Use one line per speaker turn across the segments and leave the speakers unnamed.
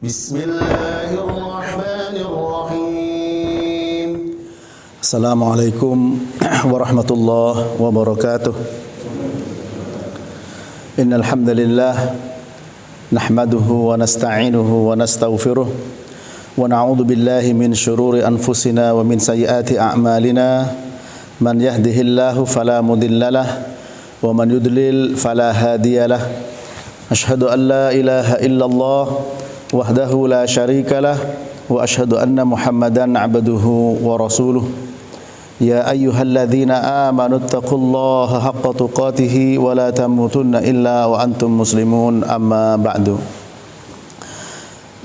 Bismillahirrahmanirrahim. Assalamualaikum warahmatullahi wabarakatuh. Innal hamdalillah nahmaduhu wa nasta'inuhu wa nastaghfiruh wa na'udzu billahi min shururi anfusina wa min sayyiati a'malina. Man yahdihillahu fala mudhillalah wa man yudlil fala hadiyalah. Asyhadu an la ilaha illallah wahdahu la syarikalah wa asyhadu anna Muhammadan abduhu wa rasuluh. Ya ayyuhalladzina amanu taqullaha haqqa tuqatih wa la tamutunna illa wa antum muslimun, amma ba'du.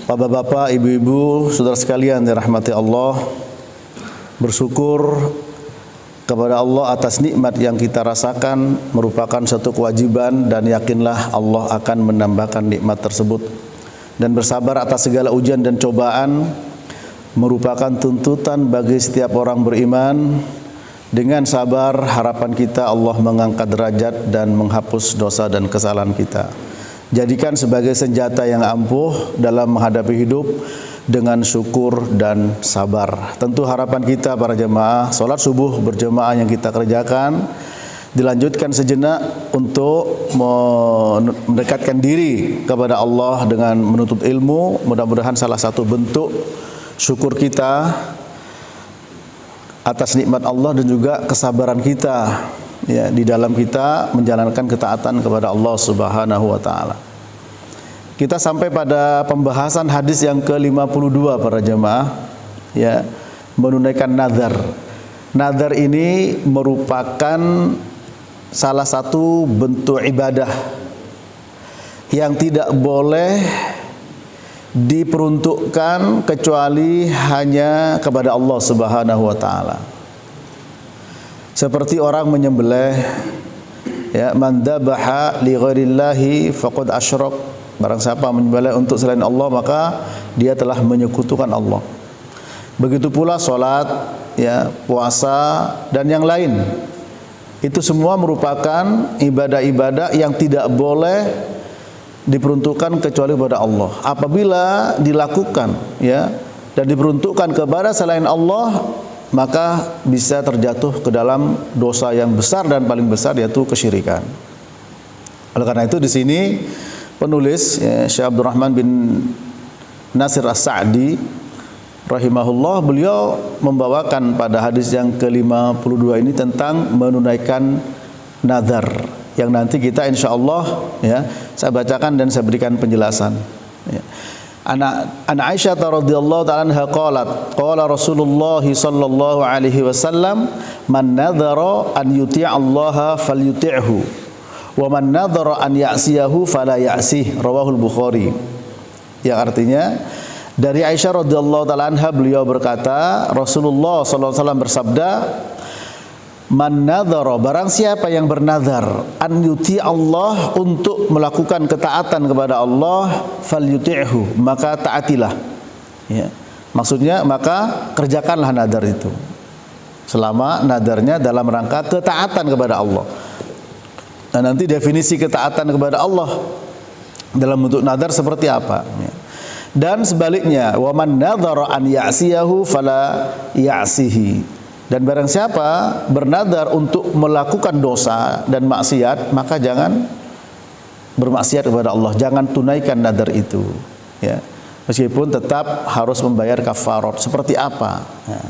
Bapak-bapak, ibu-ibu, saudara sekalian dirahmati Allah, bersyukur kepada Allah atas nikmat yang kita rasakan merupakan satu kewajiban, dan yakinlah Allah akan menambahkan nikmat tersebut. Dan bersabar atas segala ujian dan cobaan merupakan tuntutan bagi setiap orang beriman. Dengan sabar, harapan kita Allah mengangkat derajat dan menghapus dosa dan kesalahan kita. Jadikan sebagai senjata yang ampuh dalam menghadapi hidup dengan syukur dan sabar. Tentu harapan kita para jemaah, sholat subuh berjemaah yang kita kerjakan dilanjutkan sejenak untuk mendekatkan diri kepada Allah dengan menuntut ilmu. Mudah-mudahan salah satu bentuk syukur kita atas nikmat Allah dan juga kesabaran kita ya di dalam kita menjalankan ketaatan kepada Allah Subhanahu wa taala. Kita sampai pada pembahasan hadis yang ke-52 para jemaah ya, menunaikan nazar. Nazar ini merupakan salah satu bentuk ibadah yang tidak boleh diperuntukkan kecuali hanya kepada Allah Subhanahu wa taala. Seperti orang menyembelih ya, man dzabaha li ghairillahi faqad asyrak. Barang siapa menyembelih untuk selain Allah, maka dia telah menyekutukan Allah. Begitu pula salat ya, puasa dan yang lain. Itu semua merupakan ibadah-ibadah yang tidak boleh diperuntukkan kecuali kepada Allah. Apabila dilakukan ya dan diperuntukkan kepada selain Allah, maka bisa terjatuh ke dalam dosa yang besar dan paling besar, yaitu kesyirikan. Oleh karena itu di sini penulis ya, Syekh Abdurrahman bin Nasir As-Sa'di rahimahullah, beliau membawakan pada hadis yang ke-52 ini tentang menunaikan nazar, yang nanti kita insyaallah ya saya bacakan dan saya berikan penjelasan ya. Ana Aisyah radhiyallahu ta'ala anha qalat qala Rasulullah sallallahu alaihi wasallam man nadhara an yuti'a Allah falyuti'hu wa man nadhara an ya'siyahu fala ya'sih, rawahul Bukhari. Yang artinya dari Aisyah radhiyallahu ta'ala anha, beliau berkata, Rasulullah sallallahu alaihi wasallam bersabda, man nadhara, barang siapa yang bernazar, an yuti Allah, untuk melakukan ketaatan kepada Allah, falyuti'hu, maka taatilah ya. Maksudnya maka kerjakanlah nazar itu, selama nazarnya dalam rangka ketaatan kepada Allah. Nah, nanti definisi ketaatan kepada Allah dalam bentuk nazar seperti apa ya. Dan sebaliknya, wa man nadhara an ya'siyahu fala ya'sihi, dan barang siapa bernazar untuk melakukan dosa dan maksiat, maka jangan bermaksiat kepada Allah, jangan tunaikan nazar itu ya, meskipun tetap harus membayar kafarat. Seperti apa ya.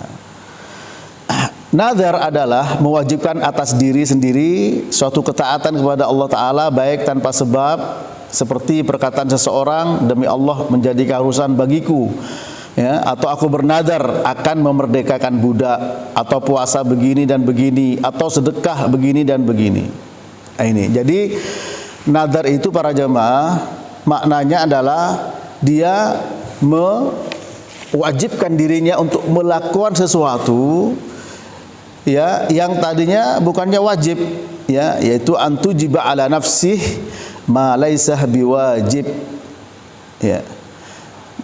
Nazar adalah mewajibkan atas diri sendiri suatu ketaatan kepada Allah Ta'ala, baik tanpa sebab, seperti perkataan seseorang, demi Allah menjadi keharusan bagiku ya, atau aku bernazar akan memerdekakan budak, atau puasa begini dan begini, atau sedekah begini dan begini. Nah, ini jadi nazar itu para jemaah maknanya adalah dia mewajibkan dirinya untuk melakukan sesuatu ya yang tadinya bukannya wajib ya, yaitu antujiba ala nafsih ma laisa biwajib ya,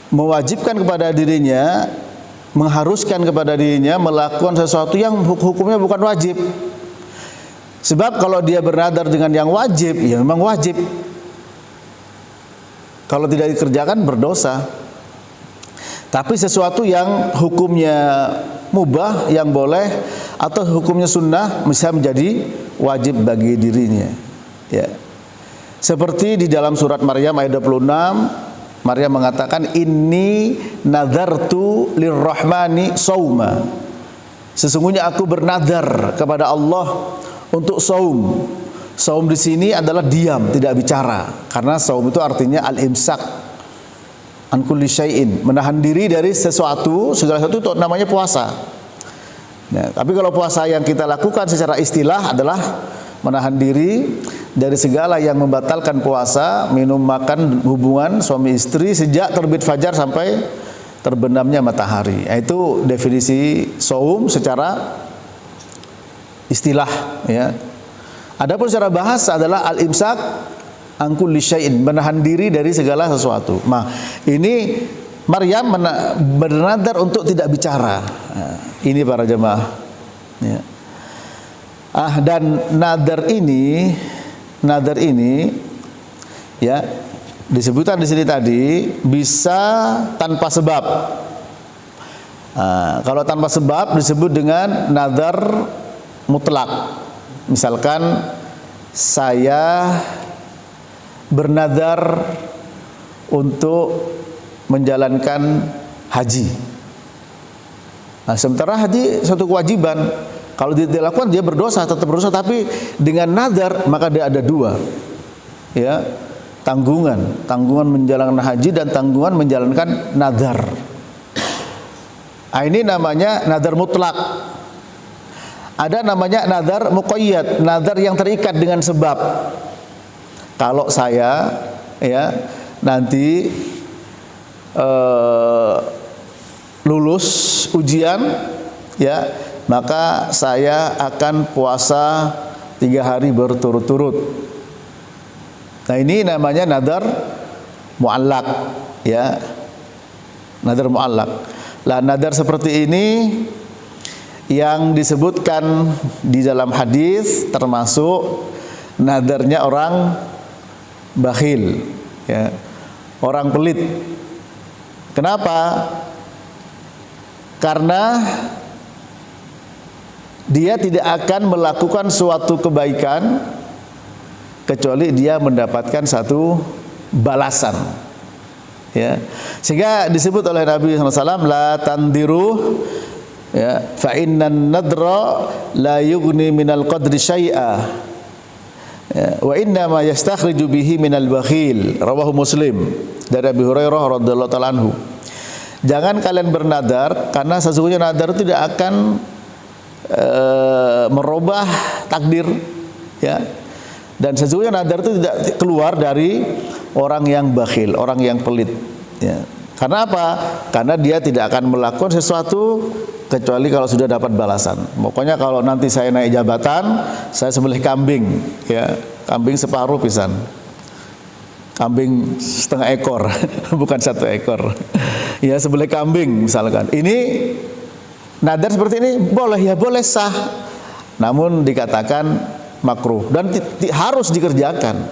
mewajibkan kepada dirinya, mengharuskan kepada dirinya melakukan sesuatu yang hukumnya bukan wajib. Sebab kalau dia bernadar dengan yang wajib, ya memang wajib. Kalau tidak dikerjakan berdosa. Tapi sesuatu yang hukumnya mubah, yang boleh, atau hukumnya sunnah bisa menjadi wajib bagi dirinya. Ya. Seperti di dalam surat Maryam ayat 26, Maryam mengatakan, inni nadartu lirrahmani sauma. Sesungguhnya aku bernadar kepada Allah untuk saum. Saum di sini adalah diam, tidak bicara. Karena saum itu artinya al-imsak an kulli syai'in, menahan diri dari sesuatu, segala sesuatu itu namanya puasa. Nah, tapi kalau puasa yang kita lakukan secara istilah adalah menahan diri dari segala yang membatalkan puasa, minum, makan, hubungan suami istri sejak terbit fajar sampai terbenamnya matahari. Itu definisi saum secara istilah, ya. Adapun secara bahasa adalah al-imsak an kulli syai'in, menahan diri dari segala sesuatu. Nah, ini Maryam bernadar untuk tidak bicara. Nah, ini para jemaah. Ya. Dan nadar ini ya disebutkan di sini tadi bisa tanpa sebab. Kalau tanpa sebab disebut dengan nadar mutlak. Misalkan saya bernadar untuk menjalankan haji. Nah, sementara haji suatu kewajiban. Kalau dia dilakukan dia berdosa, tetap berdosa. Tapi dengan nadar maka dia ada dua, ya, tanggungan menjalankan haji dan tanggungan menjalankan nadar. Nah, ini namanya nadar mutlak. Ada namanya nadar muqayyad, nadar yang terikat dengan sebab. Kalau saya, ya, nanti lulus ujian, ya, maka saya akan puasa 3 hari berturut-turut. Nah, ini namanya nadar mu'allaq, ya, nadar mu'allaq. Lah, nadar seperti ini yang disebutkan di dalam hadis termasuk nadarnya orang bakhil, ya, orang pelit. Kenapa? Karena dia tidak akan melakukan suatu kebaikan kecuali dia mendapatkan satu balasan, ya. Sehingga disebut oleh Nabi SAW, la tandiru, ya, fa innan nadra la yughni minal qadri syai'a, ya, wa inna ma yastakhriju bihi minal bakhil. Rawahu Muslim dari Abi Hurairah radhiyallahu ta'ala anhu. Jangan kalian bernadar, karena sesungguhnya nadar tidak akan merubah takdir, ya. Dan sesungguhnya nadar itu tidak keluar dari orang yang bakhil, orang yang pelit, ya. Karena apa? Karena dia tidak akan melakukan sesuatu kecuali kalau sudah dapat balasan. Pokoknya kalau nanti saya naik jabatan, saya sembelih kambing, ya, kambing separuh pisan, kambing setengah ekor, bukan 1 ekor, ya, sembelih kambing misalkan. Ini nadar seperti ini boleh, ya, boleh, sah, namun dikatakan makruh dan harus dikerjakan,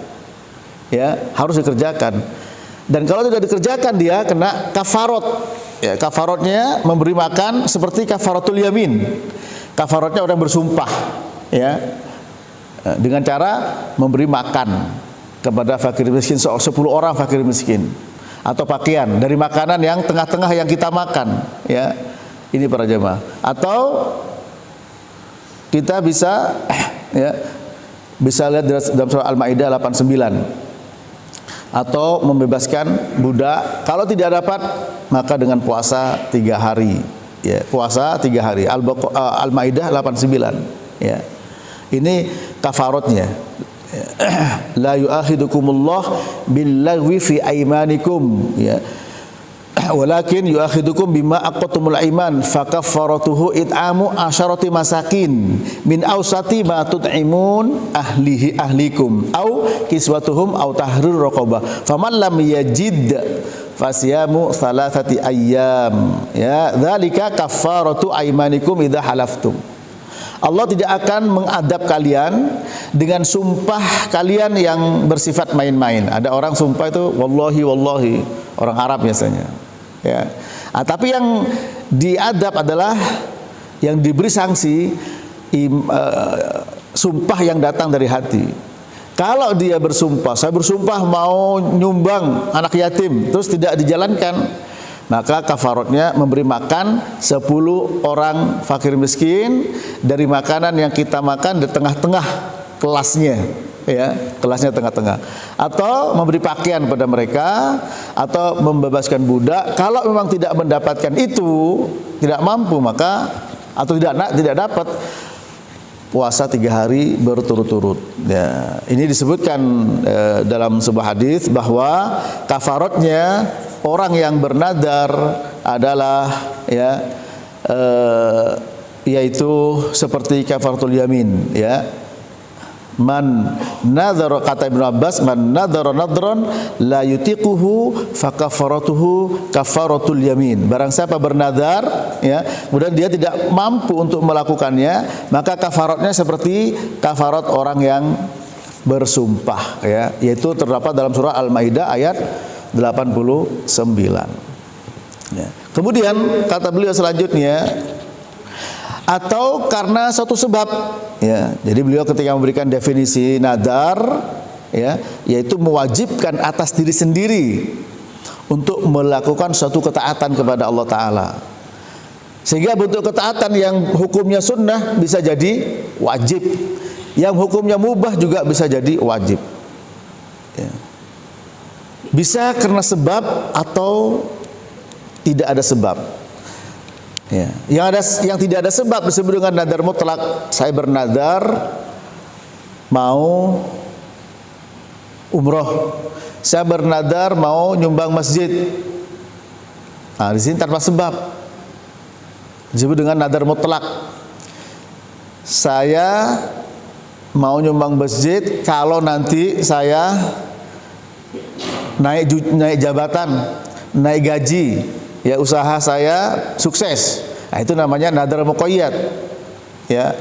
ya, harus dikerjakan. Dan kalau tidak dikerjakan dia kena kafarot. Ya, kafarotnya memberi makan seperti kafaratul yamin. Kafarotnya orang bersumpah, ya, dengan cara memberi makan kepada fakir miskin, 10 orang fakir miskin, atau pakaian dari makanan yang tengah-tengah yang kita makan, ya. Ini para jemaah. Atau kita bisa, ya, bisa lihat dalam surah Al-Maidah 89. Atau membebaskan budak. Kalau tidak dapat maka dengan puasa 3 hari, ya, puasa 3 hari. Al-Maidah 89, ya. Ini kafarotnya. La yu'akhidukumullah billaghwi fi aimanikum, ya, walakin yu'akhidukum bima aqadtumul iman fakaffaratuhu it'amu asyarati masakin min awsati ma tut'imun ahlikum au kiswatuhum au tahrir raqabah faman lam yajid fasyamu 3 ayyam, ya, dzalika kaffaratu aimanikum idza halaftum. Allah tidak akan mengadab kalian dengan sumpah kalian yang bersifat main-main. Ada orang sumpah itu wallahi, wallahi, orang Arab biasanya, Ya. Tapi yang diadab adalah yang diberi sanksi sumpah yang datang dari hati. Kalau dia bersumpah, saya bersumpah mau nyumbang anak yatim, terus tidak dijalankan, maka kafaratnya memberi makan 10 orang fakir miskin dari makanan yang kita makan di tengah-tengah kelasnya, ya, kelasnya tengah-tengah, atau memberi pakaian pada mereka, atau membebaskan budak. Kalau memang tidak mendapatkan itu, tidak mampu, maka atau tidak dapat, puasa 3 hari berturut-turut. Ya, ini disebutkan dalam sebuah hadis bahwa kafaratnya orang yang bernadar adalah, ya, yaitu seperti kafaratul yamin, ya. Man nadhara, kata Ibnu Abbas, man nadhara nadran la yutiquhu fa kafaratuhu kafaratul yamin. Barang siapa bernadar, ya, kemudian dia tidak mampu untuk melakukannya, maka kafaratnya seperti kafarat orang yang bersumpah, ya, yaitu terdapat dalam surah Al-Maidah ayat 89. Ya. Kemudian kata beliau selanjutnya, atau karena suatu sebab, ya. Jadi beliau ketika memberikan definisi nadar, ya, yaitu mewajibkan atas diri sendiri untuk melakukan suatu ketaatan kepada Allah Ta'ala, sehingga bentuk ketaatan yang hukumnya sunnah bisa jadi wajib, yang hukumnya mubah juga bisa jadi wajib, ya. Bisa karena sebab atau tidak ada sebab. Ya. Yang tidak ada sebab disebut dengan nadar mutlak. Saya bernadar mau umroh, saya bernadar mau nyumbang masjid. Nah, di sini tanpa sebab disebut dengan nadar mutlak. Saya mau nyumbang masjid kalau nanti saya naik jabatan, naik gaji, ya, usaha saya sukses. Nah, itu namanya nadar muqayyad, ya.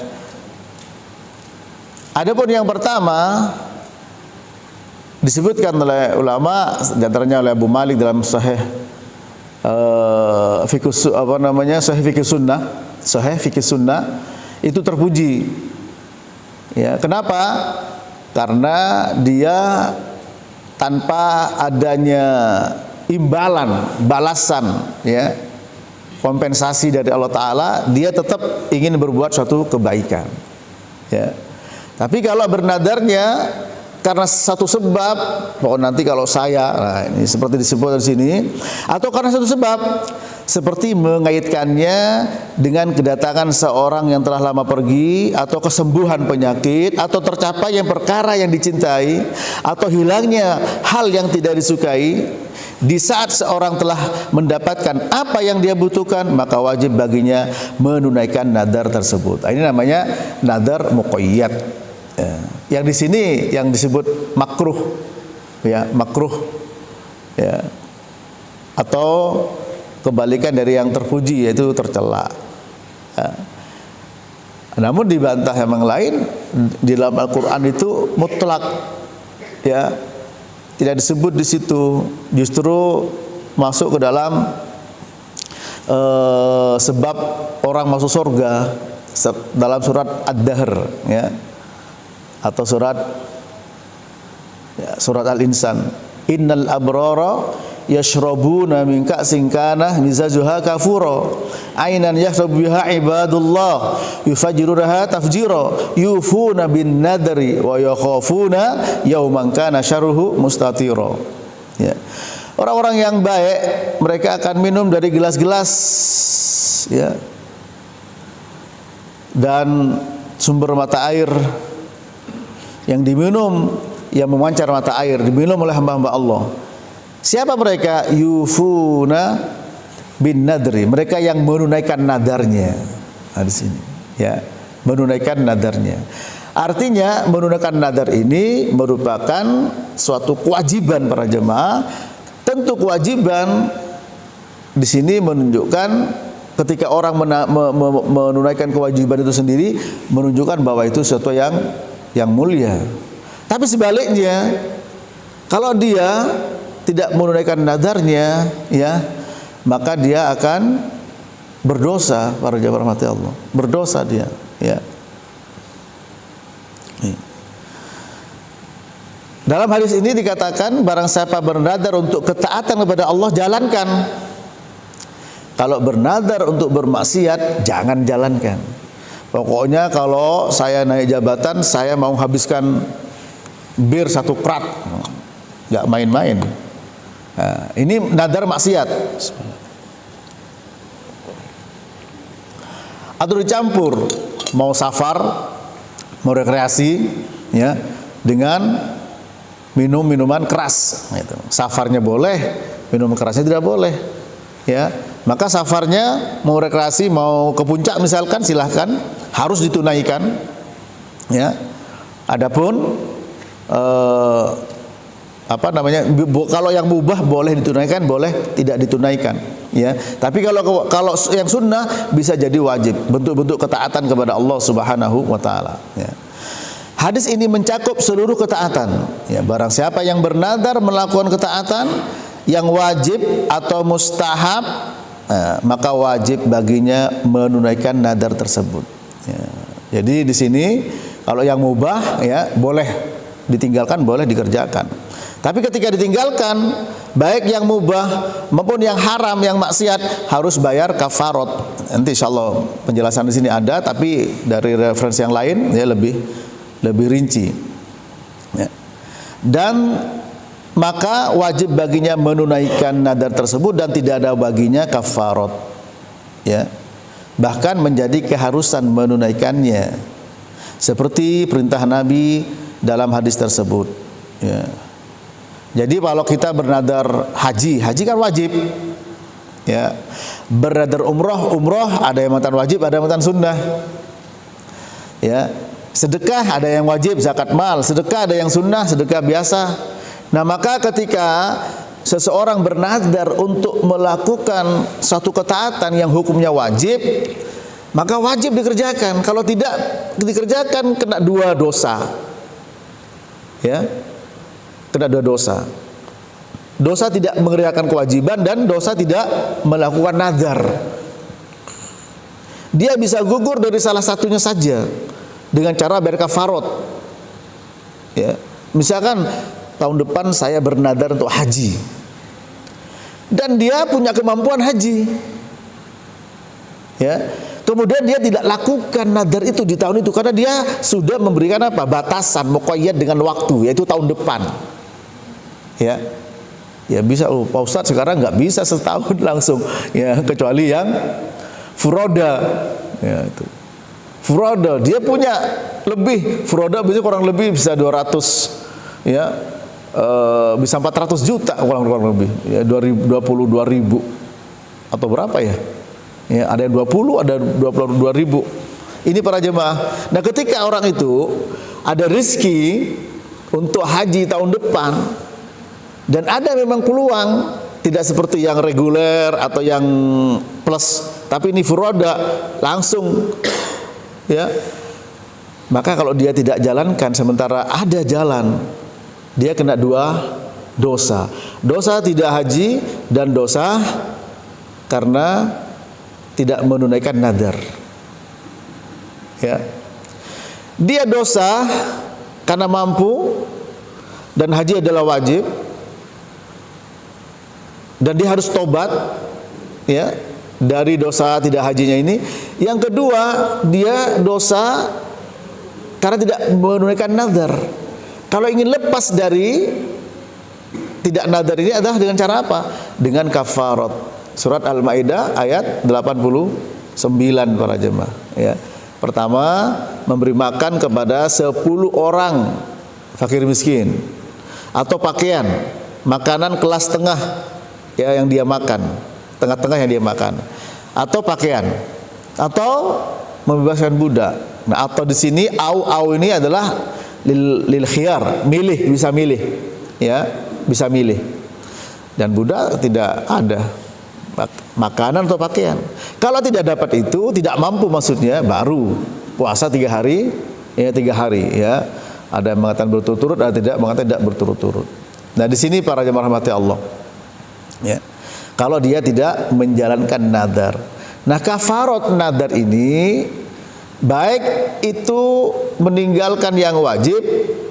Adapun yang pertama disebutkan oleh ulama, di antaranya oleh Abu Malik dalam Sahih Sahih Fikih Sunnah, itu terpuji. Ya, kenapa? Karena dia tanpa adanya imbalan, balasan, ya, kompensasi dari Allah Ta'ala, dia tetap ingin berbuat suatu kebaikan, ya. Tapi kalau bernadarnya karena satu sebab, nanti kalau saya, nah ini seperti disebut di sini, atau karena satu sebab, seperti mengaitkannya dengan kedatangan seorang yang telah lama pergi, atau kesembuhan penyakit, atau tercapai yang perkara yang dicintai, atau hilangnya hal yang tidak disukai. Di saat seorang telah mendapatkan apa yang dia butuhkan, maka wajib baginya menunaikan nadar tersebut. Ini namanya nadar muqayyad. Ya. Yang di sini yang disebut makruh, ya, makruh, ya, atau kebalikan dari yang terpuji, yaitu tercela. Ya. Namun dibantah yang lain, di dalam Al-Quran itu mutlak, ya, tidak disebut di situ, justru masuk ke dalam sebab orang masuk surga dalam surat Ad-Dahr, ya, atau surat Al-Insan. Innal abrara yashrabuna min ka'sin kana mizajuha kafura ainan yashrabu biha ibadullah yufajjiruha tafjira yufuna bin nadri wa yakhafuna yauman kana syarruhu mustatira. Ya. Orang-orang yang baik mereka akan minum dari gelas-gelas, ya, dan sumber mata air yang diminum, yang memancar mata air, diminum oleh hamba-hamba Allah. Siapa mereka? Yufuna bin nadri, mereka yang menunaikan nadarnya. Nah, di sini, ya, menunaikan nadarnya. Artinya menunaikan nadar ini merupakan suatu kewajiban para jemaah. Tentu kewajiban di sini menunjukkan ketika orang menunaikan kewajiban itu sendiri, menunjukkan bahwa itu sesuatu yang mulia. Tapi sebaliknya, kalau dia tidak menunaikan nadarnya, ya, maka dia akan berdosa. Para jamaah rahmati Allah, berdosa dia, ya. Dalam hadis ini dikatakan, barang siapa bernadar untuk ketaatan kepada Allah, jalankan. Kalau bernadar untuk bermaksiat, jangan jalankan. Pokoknya kalau saya naik jabatan, saya mau habiskan bir 1 krat, nggak main-main. Nah, ini nadar maksiat. Atau dicampur, mau safar, mau rekreasi, ya, dengan minum minuman keras, gitu. Safarnya boleh, minum kerasnya tidak boleh, ya. Maka safarnya mau rekreasi, mau ke puncak misalkan, silahkan, harus ditunaikan, ya. Adapun kalau yang mubah boleh ditunaikan, boleh tidak ditunaikan, ya. Tapi kalau yang sunnah bisa jadi wajib, bentuk-bentuk ketaatan kepada Allah Subhanahu wa taala, ya. Hadis ini mencakup seluruh ketaatan, ya. Barang siapa yang bernadar melakukan ketaatan yang wajib atau mustahab, maka wajib baginya menunaikan nadar tersebut, ya. Jadi di sini kalau yang mubah, ya, boleh ditinggalkan, boleh dikerjakan. Tapi ketika ditinggalkan, baik yang mubah maupun yang haram, yang maksiat, harus bayar kafarat. Nanti insyaallah penjelasan di sini ada, tapi dari referensi yang lain, ya, lebih rinci, ya. Dan maka wajib baginya menunaikan nadar tersebut dan tidak ada baginya kafarat, ya. Bahkan menjadi keharusan menunaikannya, seperti perintah Nabi dalam hadis tersebut, ya. Jadi kalau kita bernadar haji kan wajib, ya. Bernadar umroh ada yang mantan wajib, ada yang mantan sunnah, ya. Sedekah ada yang wajib, zakat mal, sedekah ada yang sunnah, sedekah biasa. Nah, maka ketika seseorang bernadar untuk melakukan suatu ketaatan yang hukumnya wajib, maka wajib dikerjakan. Kalau tidak dikerjakan, kena 2 dosa, ya, kena 2 dosa. Dosa tidak mengerjakan kewajiban dan dosa tidak melakukan nadar. Dia bisa gugur dari salah satunya saja dengan cara bayar kafarat, ya. Misalkan tahun depan saya bernadar untuk haji, dan dia punya kemampuan haji, ya. Kemudian dia tidak lakukan nadar itu di tahun itu karena dia sudah memberikan batasan muqayyad dengan waktu, yaitu tahun depan, ya. Ya bisa, Pak Ustadz sekarang nggak bisa setahun langsung, ya, kecuali yang furoda, ya, itu. Furoda, dia punya lebih, furoda bisa kurang lebih bisa 200, ya, bisa 400 juta kurang lebih, ya, 22.000 atau berapa, ya, ya, ada yang 20, ada 22.000. Ini para jemaah. Nah, ketika orang itu ada rezeki untuk haji tahun depan dan ada memang peluang, tidak seperti yang reguler atau yang plus, tapi ini furoda langsung, ya, maka kalau dia tidak jalankan sementara ada jalan, dia kena 2 dosa. Dosa tidak haji dan dosa karena tidak menunaikan nadar, ya. Dia dosa karena mampu dan haji adalah wajib dan dia harus tobat, ya, dari dosa tidak hajinya ini. Yang kedua, dia dosa karena tidak menunaikan nadar. Kalau ingin lepas dari tidak nadar ini adalah dengan cara apa? Dengan kafarat. Surat Al-Maidah ayat 89 para jemaah, ya. Pertama, memberi makan kepada 10 orang fakir miskin, atau pakaian, makanan kelas tengah, ya, yang dia makan, tengah-tengah yang dia makan, atau pakaian, atau membebaskan budak. Nah, atau di sini au ini adalah lil khiyar, milih, bisa milih, ya, bisa milih. Dan budak tidak ada, makanan atau pakaian. Kalau tidak dapat itu, tidak mampu maksudnya, baru puasa 3 hari, ya, 3 hari, ya. Ada yang mengatakan berturut-turut, ada tidak mengatakan tidak berturut-turut. Nah, di sini para jemaah rahmati Allah, ya. kalau dia tidak menjalankan nadar. Nah, kafarat nadar ini baik itu meninggalkan yang wajib,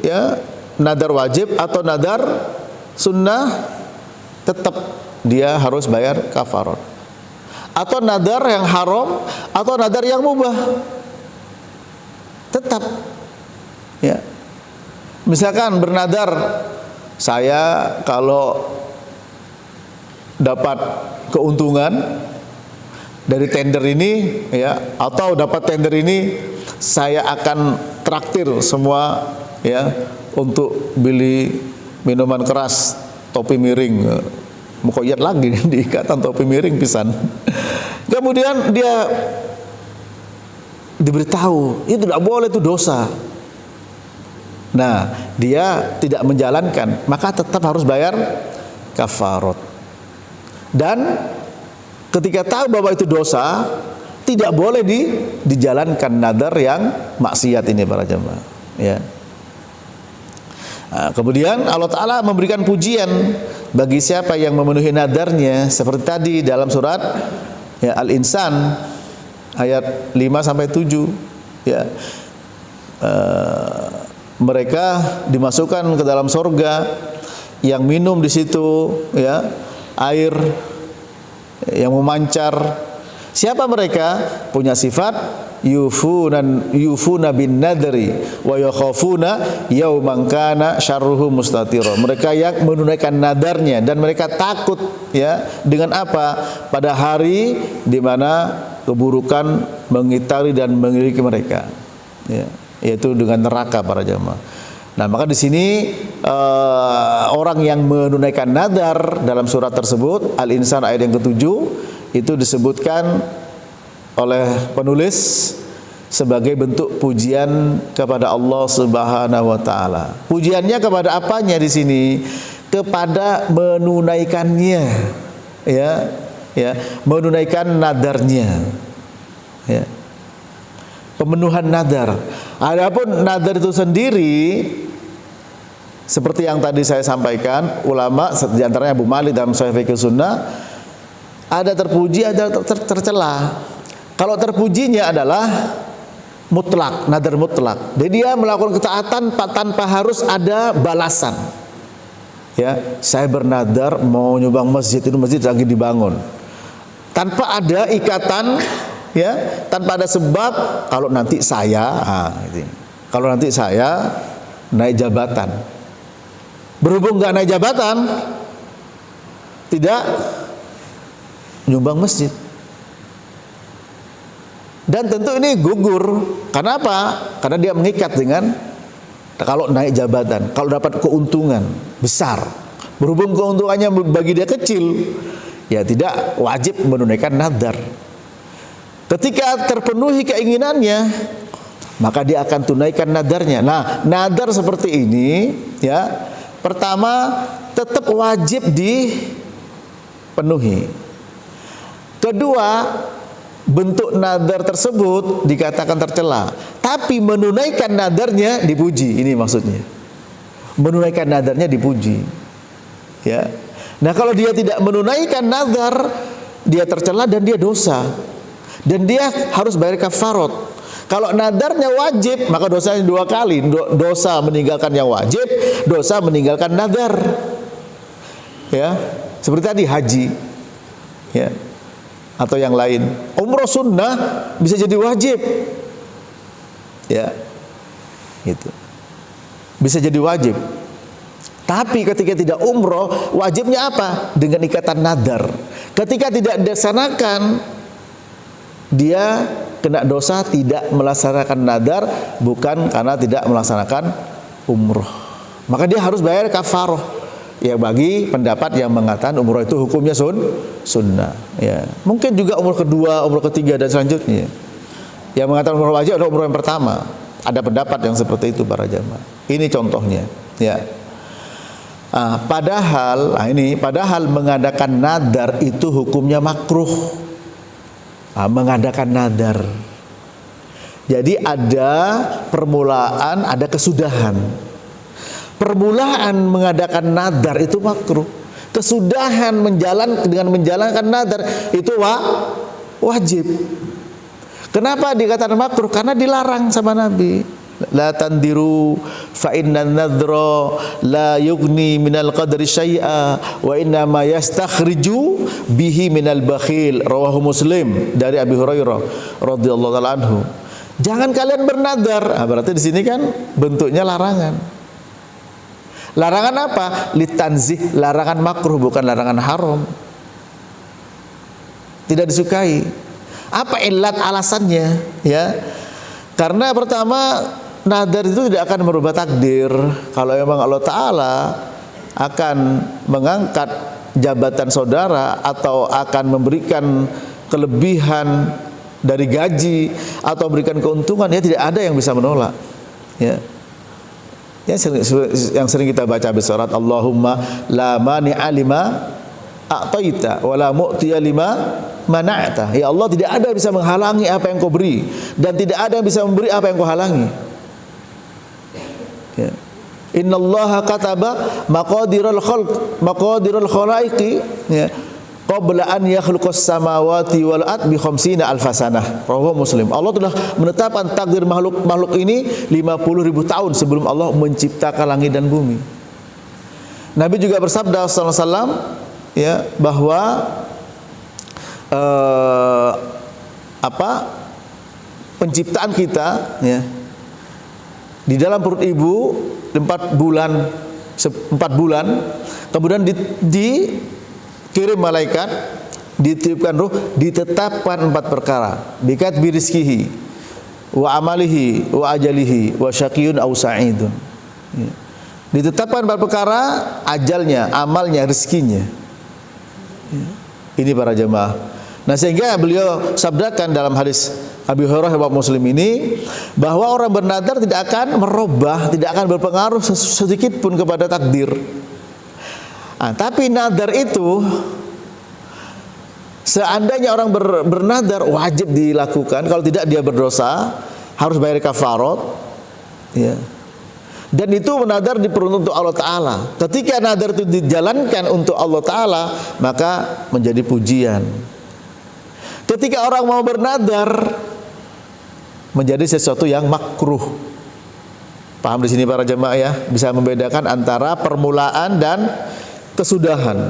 ya, nadar wajib atau nadar sunnah, tetap dia harus bayar kafarat. Atau nadar yang haram atau nadar yang mubah, tetap, ya. Misalkan bernadar, saya kalau dapat keuntungan dari tender ini, ya, atau dapat tender ini, saya akan traktir semua, ya, untuk beli minuman keras, topi miring, mukoyat lagi di ikatan topi miring pisan. Kemudian dia diberitahu itu tidak boleh, itu dosa. Nah, dia tidak menjalankan, maka tetap harus bayar kafarat. Dan ketika tahu bahwa itu dosa, tidak boleh dijalankan nadar yang maksiat ini para jemaah, ya. Nah, kemudian Allah Ta'ala memberikan pujian bagi siapa yang memenuhi nadarnya, seperti tadi dalam surat, ya, Al-Insan ayat 5-7, ya. Mereka dimasukkan ke dalam surga yang minum di situ, ya, air yang memancar. Siapa mereka? Punya sifat yufuna bin nadri wa yakhafuna yauman kana syarruhu mustatira. Mereka yang menunaikan nadarnya dan mereka takut, ya, dengan apa? Pada hari di mana keburukan mengitari dan mengelilingi mereka, ya, yaitu dengan neraka para jamaah. Nah, maka di sini orang yang menunaikan nadar dalam surat tersebut Al-Insan ayat yang ke-7 itu disebutkan oleh penulis sebagai bentuk pujian kepada Allah Subhanahu wa taala. Pujiannya kepada apanya di sini? Kepada menunaikannya, ya, ya, menunaikan nadarnya, ya. Pemenuhan nadar. Adapun nadar itu sendiri, seperti yang tadi saya sampaikan, ulama di antaranya Abu Malik dalam Sahih Fiqh Sunnah, ada terpuji, ada tercela. Kalau terpujinya adalah mutlak, nadar mutlak. Jadi dia melakukan ketaatan tanpa harus ada balasan. Ya, saya bernadar mau nyumbang masjid, itu masjid lagi dibangun. Tanpa ada ikatan, ya, tanpa ada sebab. Kalau nanti saya, kalau nanti saya naik jabatan, berhubung nggak naik jabatan, tidak nyumbang masjid. Dan tentu ini gugur. Kenapa? Karena dia mengikat dengan kalau naik jabatan, kalau dapat keuntungan besar, berhubung keuntungannya bagi dia kecil, ya tidak wajib menunaikan nadar. Ketika terpenuhi keinginannya, maka dia akan tunaikan nadarnya. Nah, nadar seperti ini, ya, pertama tetap wajib dipenuhi. Kedua, bentuk nadar tersebut dikatakan tercela, tapi menunaikan nadarnya dipuji. Ini maksudnya, menunaikan nadarnya dipuji, ya. Nah, kalau dia tidak menunaikan nadar, dia tercela dan dia dosa, dan dia harus bayar kafarat. Kalau nadarnya wajib, maka dosanya 2 kali, dosa meninggalkan yang wajib, dosa meninggalkan nadar, ya. Seperti tadi haji, ya, atau yang lain. Umroh sunnah bisa jadi wajib, ya, gitu, bisa jadi wajib. Tapi ketika tidak umroh, wajibnya apa? Dengan ikatan nadar. Ketika tidak dilaksanakan, dia kena dosa tidak melaksanakan nadar, bukan karena tidak melaksanakan umroh. Maka dia harus bayar kafaroh. Ya, bagi pendapat yang mengatakan umroh itu hukumnya sunnah, ya. Mungkin juga umroh kedua, umroh ketiga dan selanjutnya. Yang mengatakan umroh wajib adalah umroh yang pertama. Ada pendapat yang seperti itu para jamaah. Ini contohnya, ya. Padahal mengadakan nadar itu hukumnya makruh. Mengadakan nadar. Jadi ada permulaan, ada kesudahan. Permulaan mengadakan nadar itu makruh. Kesudahan dengan menjalankan nadar itu wajib. Kenapa dikatakan makruh? Karena dilarang sama Nabi. La tandiru fa innan nadra la yughni minal qadri syai'a wa inna ma yastakhriju bihi minal bakhil. Rawahu Muslim dari Abi Hurairah radhiyallahu taala anhu. Jangan kalian bernadar. Berarti di sini kan bentuknya larangan. Larangan apa? Litanzih, larangan makruh, bukan larangan haram. Tidak disukai. Apa ilat alasannya? Ya, karena pertama nadar itu tidak akan merubah takdir. Kalau memang Allah Ta'ala akan mengangkat jabatan saudara atau akan memberikan kelebihan dari gaji atau berikan keuntungan, ya tidak ada yang bisa menolak. Ya, yang sering kita baca di surat Allahumma la mani'a lima a'taita wa la mu'tiya lima mana'ta. Ya Allah, tidak ada yang bisa menghalangi apa yang kau beri dan tidak ada yang bisa memberi apa yang kau halangi. Ya. Innallaha kataba maqadirul maqadirul khalaiqi, ya, qabla an yakhluqas samawati wal ard bi 50 alfasanah. Rawahu Muslim. Allah telah menetapkan takdir makhluk ini 50.000 tahun sebelum Allah menciptakan langit dan bumi. Nabi juga bersabda sallallahu alaihi wasallam, ya, bahwa penciptaan kita, ya, di dalam perut ibu 4 bulan, kemudian dikirim malaikat, ditiupkan ruh, ditetapkan 4 perkara. Bikat birizkihi wa amalihi wa ajalihi wa syaqiyun aw sa'idun. Ya. Ditetapkan 4 perkara, ajalnya, amalnya, rezekinya. Ya. Ini para jemaah. Nah, sehingga beliau sabdakan dalam hadis Abi Hurairah riwayat Muslim ini, bahwa orang bernadar tidak akan merubah, tidak akan berpengaruh sedikit pun kepada takdir. Nah, tapi nadar itu, seandainya orang bernadar wajib dilakukan, kalau tidak dia berdosa, harus bayar kafarat, ya. Dan itu nadar diperuntukkan untuk Allah Ta'ala. Ketika nadar itu dijalankan untuk Allah Ta'ala, maka menjadi pujian. Ketika orang mau bernadar, menjadi sesuatu yang makruh. Paham di sini para jemaah, ya? Bisa membedakan antara permulaan dan kesudahan.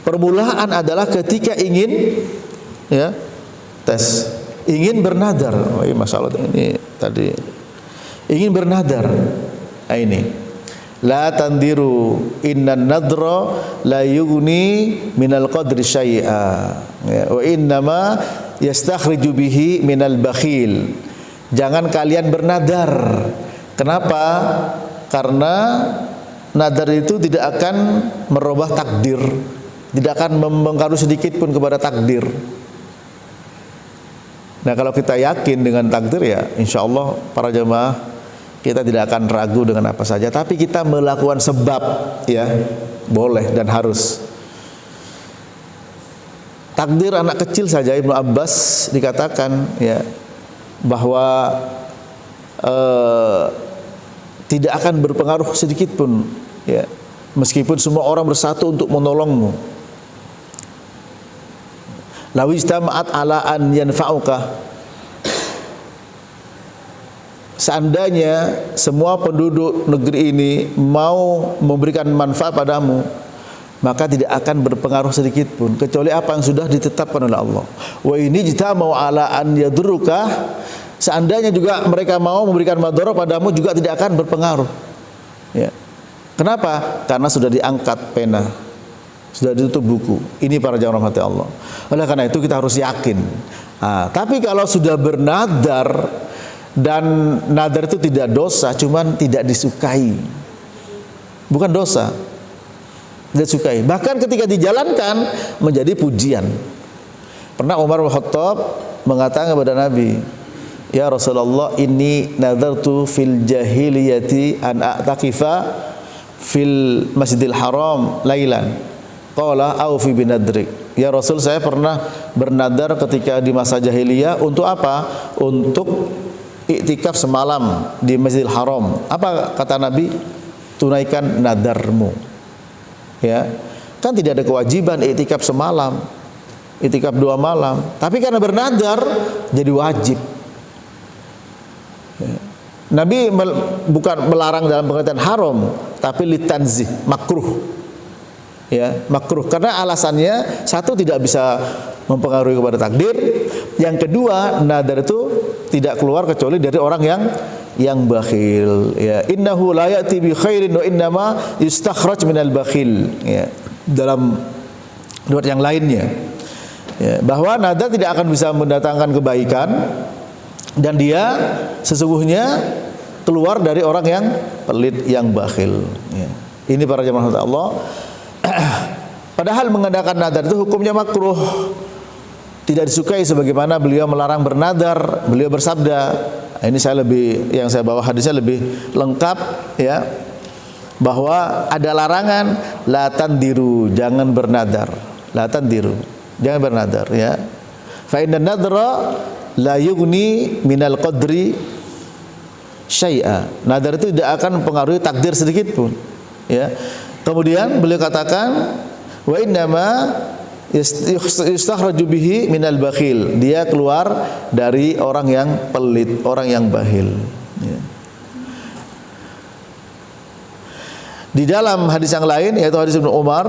Permulaan adalah ketika ingin, ya, ingin bernadar. Oh iya, Masya Allah, ini tadi ingin bernadar. Nah, ini la tandiru innan nadra la yughni minal qadri syai'a, ya, wa innama yastakhriju bihi minal bakhil. Jangan kalian bernadar. Kenapa? Karena nadar itu tidak akan merubah takdir, tidak akan mempengaruhi sedikit pun kepada takdir. Nah, kalau kita yakin dengan takdir, ya insya Allah para jemaah, kita tidak akan ragu dengan apa saja, tapi kita melakukan sebab, ya, boleh dan harus. Takdir anak kecil saja, Ibnu Abbas dikatakan, ya, bahwa tidak akan berpengaruh sedikit pun, ya, meskipun semua orang bersatu untuk menolongmu. Lawistama'at ala an yanfa'uka, seandainya semua penduduk negeri ini mau memberikan manfaat padamu, maka tidak akan berpengaruh sedikit pun, kecuali apa yang sudah ditetapkan oleh Allah. Wa ini jitamau ala an yadurruka, seandainya juga mereka mau memberikan madharah padamu, juga tidak akan berpengaruh. Ya. Kenapa? Karena sudah diangkat pena, sudah ditutup buku. Ini para jamaah rahmati Allah. Oleh karena itu kita harus yakin. Tapi kalau sudah bernadar, dan nadar itu tidak dosa, cuman tidak disukai. Bukan dosa, tidak disukai. Bahkan ketika dijalankan menjadi pujian. Pernah Umar bin Khattab mengatakan kepada Nabi, ya Rasulullah, inni nadartu fil jahiliyati an a'takifa fil masjidil haram lailan. Qala aufi binadrik. Ya Rasul, saya pernah bernadar ketika di masa jahiliyah. Untuk apa? Untuk iktikaf semalam di Masjidil Haram. Apa kata Nabi? Tunaikan nadarmu. Ya. kan tidak ada kewajiban iktikaf semalam, iktikaf 2 malam, tapi karena bernadar jadi wajib. Nabi bukan melarang dalam pengertian haram, tapi litanzih, makruh. Ya, makruh karena alasannya satu tidak bisa mempengaruhi kepada takdir, yang kedua nadar itu tidak keluar kecuali dari orang yang bakhil. Ya, innahu la ya'ti bi khairin wa innama yustakhraj minal bakhil. Ya, dalam riwayat yang lainnya, ya, bahwa nadar tidak akan bisa mendatangkan kebaikan dan dia sesungguhnya keluar dari orang yang pelit, yang bakhil. Ya. Ini para jemaah Allah. Padahal mengadakan nadar itu hukumnya makruh, tidak disukai, sebagaimana beliau melarang bernadar. Beliau bersabda, ini yang saya bawa hadisnya lebih lengkap, ya, bahwa ada larangan la tandiru, jangan bernadar, la tandiru, jangan bernadar, ya. Fa inna nadra la yughni minal qadri syai'a. Nadar itu tidak akan mempengaruhi takdir sedikit pun, ya. Kemudian beliau katakan wa innama yustakhraju bihi minal bakhil, dia keluar dari orang yang pelit, orang yang bakhil, ya. Di dalam hadis yang lain, yaitu hadis Ibnu Umar,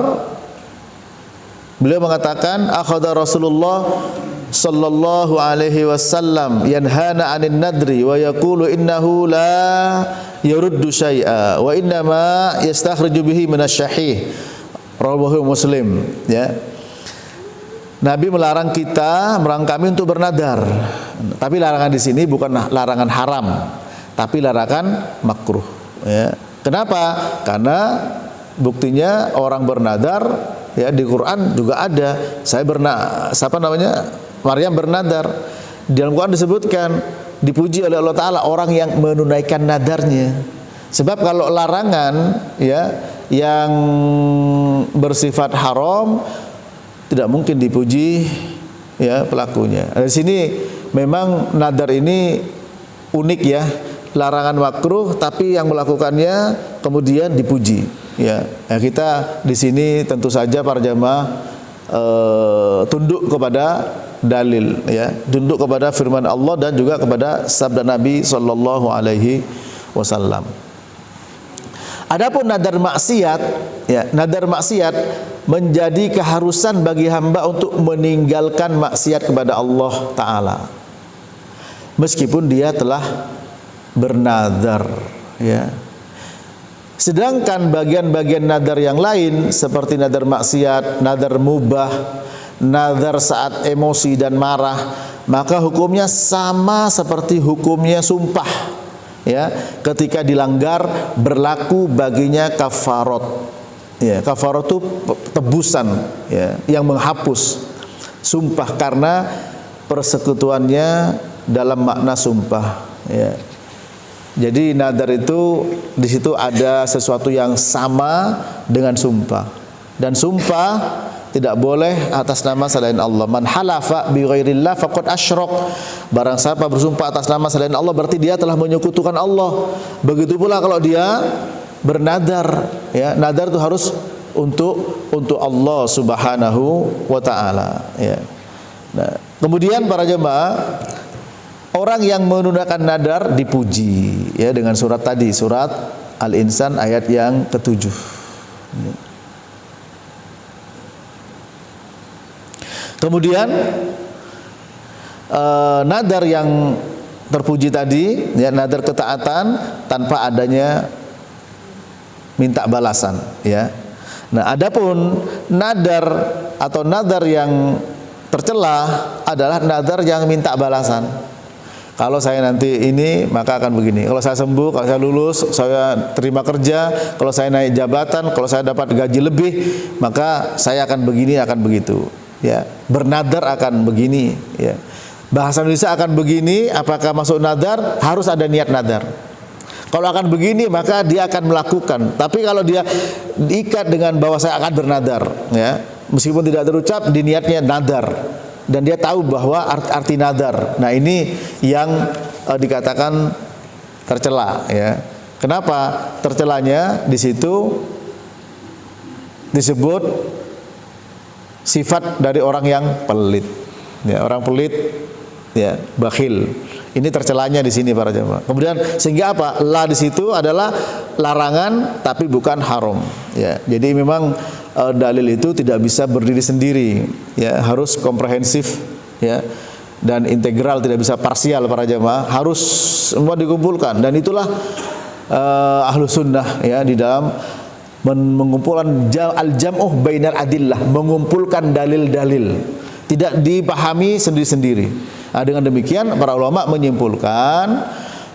beliau mengatakan akhadha Rasulullah sallallahu alaihi wasallam yanhana 'anil nadri wa yaqulu innahu la yuruddu syai'a wa innama yastakhriju bihi minasyahih, rawahu Muslim, ya. Nabi melarang kami untuk bernadar. Tapi larangan di sini bukan larangan haram, tapi larangan makruh, ya. Kenapa? Karena buktinya orang bernadar, ya, di Quran juga ada. Maryam bernadar. Di dalam Quran disebutkan, dipuji oleh Allah Ta'ala orang yang menunaikan nadarnya. Sebab kalau larangan, ya, yang bersifat haram tidak mungkin dipuji, ya, pelakunya. Di sini memang nadar ini unik, ya, larangan makruh tapi yang melakukannya kemudian dipuji, ya. Kita di sini tentu saja para jamaah tunduk kepada dalil, ya, tunduk kepada firman Allah dan juga kepada sabda Nabi sallallahu alaihi wasallam. Adapun nadar maksiat, ya, nadar maksiat menjadi keharusan bagi hamba untuk meninggalkan maksiat kepada Allah Ta'ala meskipun dia telah bernadar, ya. Sedangkan bagian-bagian nadar yang lain seperti nadar maksiat, nadar mubah, nadar saat emosi dan marah, maka hukumnya sama seperti hukumnya sumpah, ya. Ketika dilanggar berlaku baginya kafarat, ya. Kafarat itu tebusan, ya, yang menghapus sumpah karena persekutuannya dalam makna sumpah, ya. Jadi nadar itu di situ ada sesuatu yang sama dengan sumpah, dan sumpah tidak boleh atas nama selain Allah. Man halafa bi ghairillah faqad asyrak. Barang siapa bersumpah atas nama selain Allah berarti dia telah menyekutukan Allah. Begitu pula kalau dia bernadar, ya, nadar itu harus untuk Allah Subhanahu wa taala, ya. Nah, kemudian para jemaah, orang yang menunaikan nadar dipuji, ya, dengan surat tadi, surat Al-Insan ayat yang ke-7. Kemudian nadar yang terpuji tadi, ya, nadar ketaatan tanpa adanya minta balasan, ya. Nah, adapun nadar atau nadar yang tercela adalah nadar yang minta balasan. Kalau saya nanti ini maka akan begini. Kalau saya sembuh, kalau saya lulus, saya terima kerja, kalau saya naik jabatan, kalau saya dapat gaji lebih, maka saya akan begini, akan begitu, ya. Bernadar akan begini, ya. Bahasa Indonesia akan begini, apakah masuk nadar? Harus ada niat nadar. Kalau akan begini maka dia akan melakukan. Tapi kalau dia diikat dengan bahwa saya akan bernadar, ya, meskipun tidak terucap, di niatnya nadar. Dan dia tahu bahwa arti nadar. Nah, ini yang dikatakan tercela, ya. Kenapa tercelanya? Di situ disebut sifat dari orang yang pelit. Ya, orang pelit, ya, bakhil. Ini tercelanya di sini para jemaah. Kemudian sehingga apa? La di situ adalah larangan tapi bukan haram. Ya, jadi memang dalil itu tidak bisa berdiri sendiri. Ya, harus komprehensif, ya, dan integral, tidak bisa parsial para jemaah. Harus semua dikumpulkan. Dan itulah ahlu sunnah, ya, di dalam mengumpulkan al-jam'uh bainal adillah, mengumpulkan dalil-dalil, tidak dipahami sendiri-sendiri. Nah, dengan demikian para ulama menyimpulkan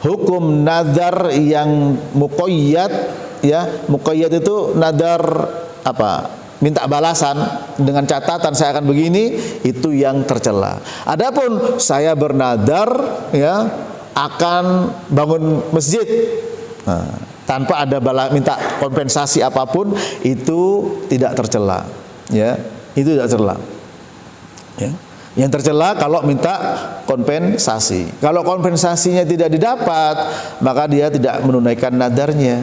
hukum nadar yang muqayyad, ya, muqayyad itu nadar apa? Minta balasan dengan catatan saya akan begini, itu yang tercela. Adapun saya bernadar, ya, akan bangun masjid, nah, tanpa ada minta kompensasi apapun, itu tidak tercela, ya, itu tidak tercela, ya. Yang tercela kalau minta kompensasi. Kalau kompensasinya tidak didapat, maka dia tidak menunaikan nadarnya.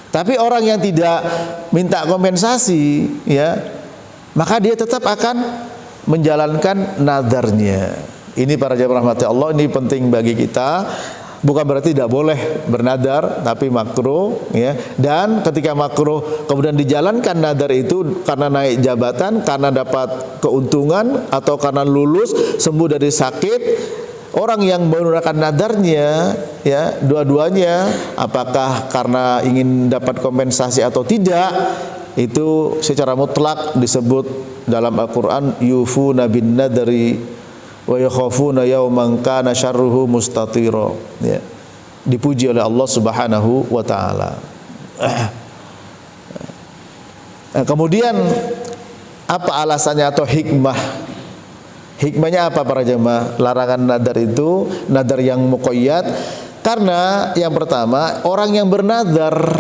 Tapi orang yang tidak minta kompensasi, ya, maka dia tetap akan menjalankan nadarnya. Ini para jemaah rahmati Allah, ini penting bagi kita. Bukan berarti tidak boleh bernadar, tapi makruh, ya. Dan ketika makruh kemudian dijalankan nadar itu karena naik jabatan, karena dapat keuntungan, atau karena lulus sembuh dari sakit, orang yang menggunakan nadarnya, ya, dua-duanya, apakah karena ingin dapat kompensasi atau tidak, itu secara mutlak disebut dalam Al-Quran yufuna bin nadari wa yakhafuna yawman kana syarruhu mustatira, ya, dipuji oleh Allah Subhanahu wa taala. Kemudian apa alasannya atau hikmah? Hikmahnya apa para jemaah? Larangan nadar itu, nadar yang muqayyad, karena yang pertama, orang yang bernadar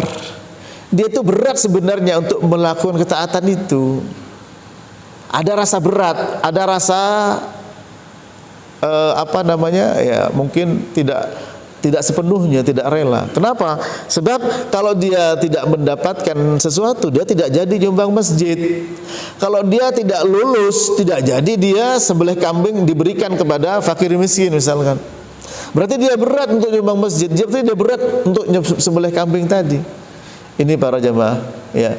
dia itu berat sebenarnya untuk melakukan ketaatan itu. Ada rasa berat, ada rasa apa namanya, ya, mungkin tidak sepenuhnya, tidak rela. Kenapa? Sebab kalau dia tidak mendapatkan sesuatu, dia tidak jadi nyumbang masjid. Kalau dia tidak lulus, tidak jadi dia sembelih kambing diberikan kepada fakir miskin misalkan. Berarti dia berat untuk nyumbang masjid, berarti dia berat untuk sembelih kambing tadi. Ini para jemaah, ya.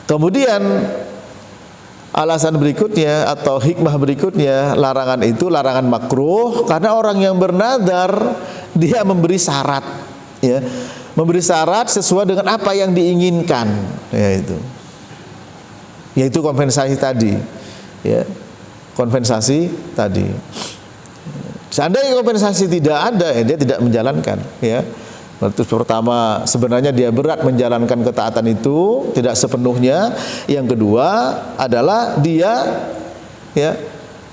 Kemudian alasan berikutnya atau hikmah berikutnya, larangan itu larangan makruh karena orang yang bernadar dia memberi syarat, ya, memberi syarat sesuai dengan apa yang diinginkan, yaitu kompensasi tadi, ya, kompensasi tadi. Seandainya kompensasi tidak ada, ya, dia tidak menjalankan, ya. Terus pertama, sebenarnya dia berat menjalankan ketaatan itu tidak sepenuhnya. Yang kedua adalah dia, ya,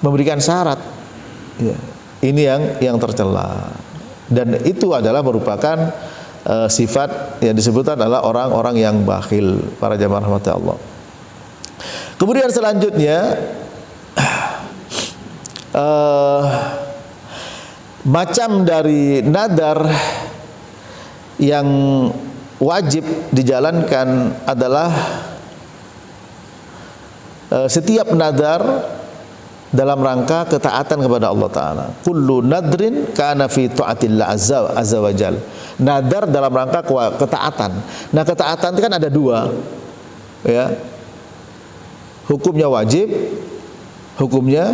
memberikan syarat, ya. Ini yang tercela, dan itu adalah merupakan sifat yang disebutkan adalah orang-orang yang bakhil, para jamaah rahmati Allah. Kemudian selanjutnya macam dari nadar yang wajib dijalankan adalah setiap nadar dalam rangka ketaatan kepada Allah Ta'ala. Kullu nadrin kana fi ta'atillah azza wa jal. Nadar dalam rangka ketaatan. Nah, ketaatan itu kan ada dua, ya. Hukumnya wajib, hukumnya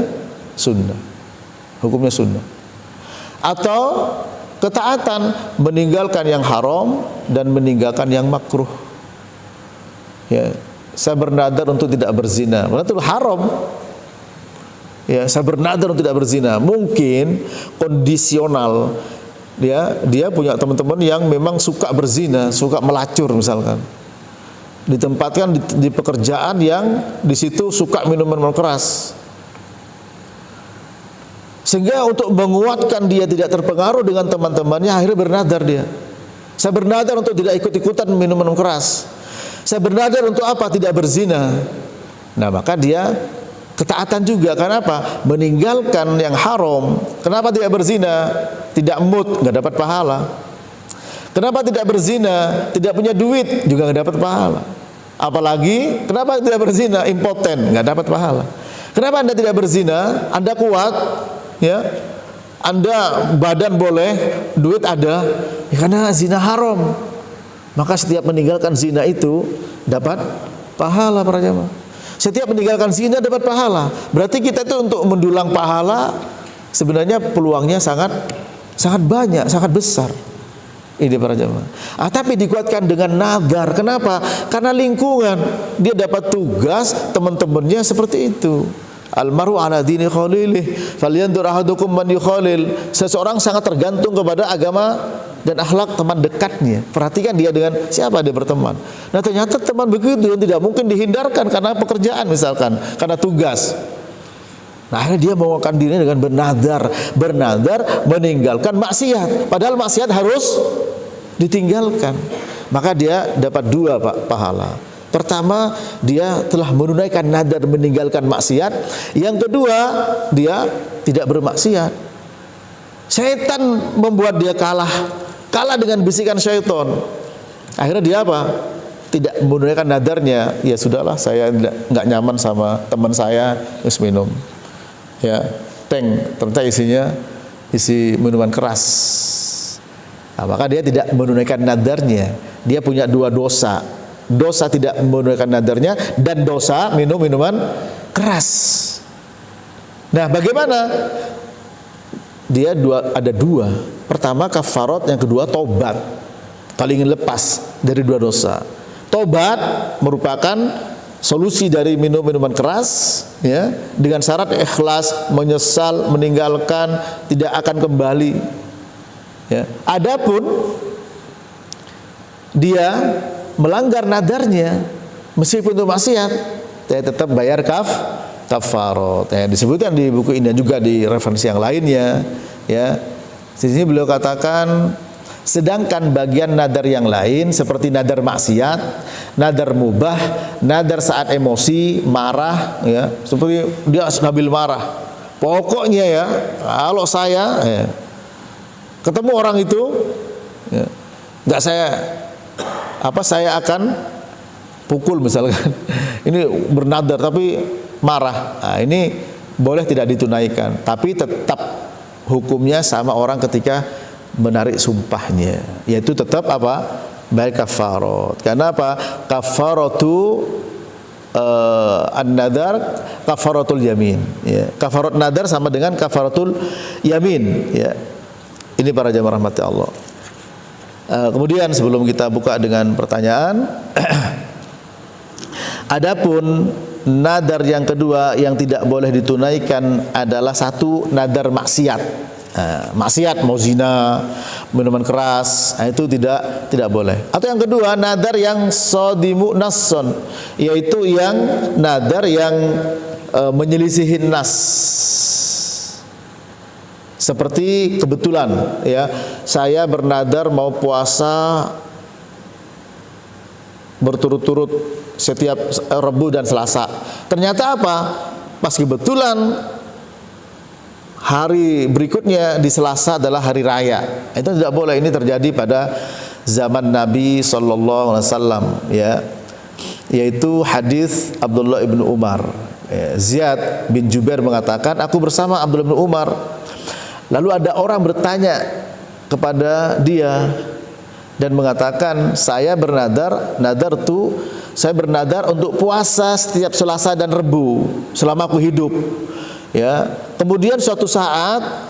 sunnah. Hukumnya sunnah. Atau ketaatan meninggalkan yang haram dan meninggalkan yang makruh. Ya, saya bernadar untuk tidak berzina, berarti haram. Ya, saya bernadar untuk tidak berzina. Mungkin kondisional, ya, dia punya teman-teman yang memang suka berzina, suka melacur misalkan. Ditempatkan di pekerjaan yang di situ suka minuman keras. Sehingga untuk menguatkan dia tidak terpengaruh dengan teman-temannya, akhirnya bernadar dia. Saya bernadar untuk tidak ikut-ikutan minuman keras. Saya bernadar untuk apa? Tidak berzina. Nah, maka dia ketaatan juga. Karena apa? Meninggalkan yang haram. Kenapa tidak berzina? Tidak mood, nggak dapat pahala. Kenapa tidak berzina? Tidak punya duit, juga nggak dapat pahala. Apalagi kenapa tidak berzina? Impoten, nggak dapat pahala. Kenapa Anda tidak berzina? Anda kuat, ya. Anda badan boleh, duit ada, ya karena zina haram. Maka setiap meninggalkan zina itu dapat pahala para jamaah. Setiap meninggalkan zina dapat pahala. Berarti kita itu untuk mendulang pahala sebenarnya peluangnya sangat banyak, sangat besar. Ini para jamaah. Tapi dikuatkan dengan nazar. Kenapa? Karena lingkungan. Dia dapat tugas, teman-temannya seperti itu. Almaru ala dini khalilih falyandur ahadukum man yukhalil. Seseorang sangat tergantung kepada agama dan akhlak teman dekatnya. Perhatikan dia dengan siapa dia berteman. Nah ternyata teman begitu tidak mungkin dihindarkan karena pekerjaan misalkan, karena tugas. Nah akhirnya dia menguatkan dirinya dengan bernadar meninggalkan maksiat. Padahal maksiat harus ditinggalkan. Maka dia dapat 2 pahala. Pertama, dia telah menunaikan nadar meninggalkan maksiat. Yang kedua, dia tidak bermaksiat. Syaitan membuat dia kalah dengan bisikan syaitan. Akhirnya dia apa? Tidak menunaikan nadarnya. Ya sudahlah, saya nggak nyaman sama teman saya, terus minum. Ya, ternyata isi minuman keras. Nah, maka dia tidak menunaikan nadarnya. Dia punya 2 dosa. Dosa tidak menunaikan nadarnya dan dosa minum minuman keras. Nah, bagaimana? Dia ada 2. Pertama kafarat, yang kedua tobat. Kalau ingin lepas dari 2 dosa. Tobat merupakan solusi dari minum minuman keras, ya, dengan syarat ikhlas, menyesal, meninggalkan, tidak akan kembali. Ya. Adapun dia melanggar nadarnya, meskipun itu maksiat, dia tetap bayar kafarat. Ya, disebutkan di buku ini dan juga di referensi yang lainnya. Ya, di sini beliau katakan, sedangkan bagian nadar yang lain seperti nadar maksiat, nadar mubah, nadar saat emosi, marah, ya, seperti dia stabil marah. Pokoknya ya, kalau saya ketemu orang itu, ya, nggak saya akan pukul misalkan. Ini bernadar tapi marah. Nah, ini boleh tidak ditunaikan, tapi tetap hukumnya sama orang ketika menarik sumpahnya, yaitu tetap apa? Baik kafarat. Karena apa? Kafaratu an-nadar kafaratul yamin. Ya. Kafarat nadar sama dengan kafaratul yamin. Ya. Ini para jamaah rahmati Allah. Kemudian sebelum kita buka dengan pertanyaan, adapun nadar yang kedua yang tidak boleh ditunaikan adalah 1 nadar maksiat. Maksiat, mau zina, minuman keras, itu tidak boleh. Atau yang kedua, nadar yang sadimu nasson, yaitu yang nadar yang menyelisihin nas. Seperti kebetulan, ya, saya bernadar mau puasa berturut-turut setiap Rabu dan Selasa. Ternyata apa? Pas kebetulan hari berikutnya di Selasa adalah hari raya. Itu tidak boleh. Ini terjadi pada zaman Nabi sallallahu alaihi wasallam, ya. Yaitu hadis Abdullah bin Umar. Ziyad bin Jubair mengatakan, aku bersama Abdullah bin Umar. Lalu ada orang bertanya kepada dia dan mengatakan, saya bernadar untuk puasa setiap Selasa dan Rebu selama aku hidup. Ya, kemudian suatu saat,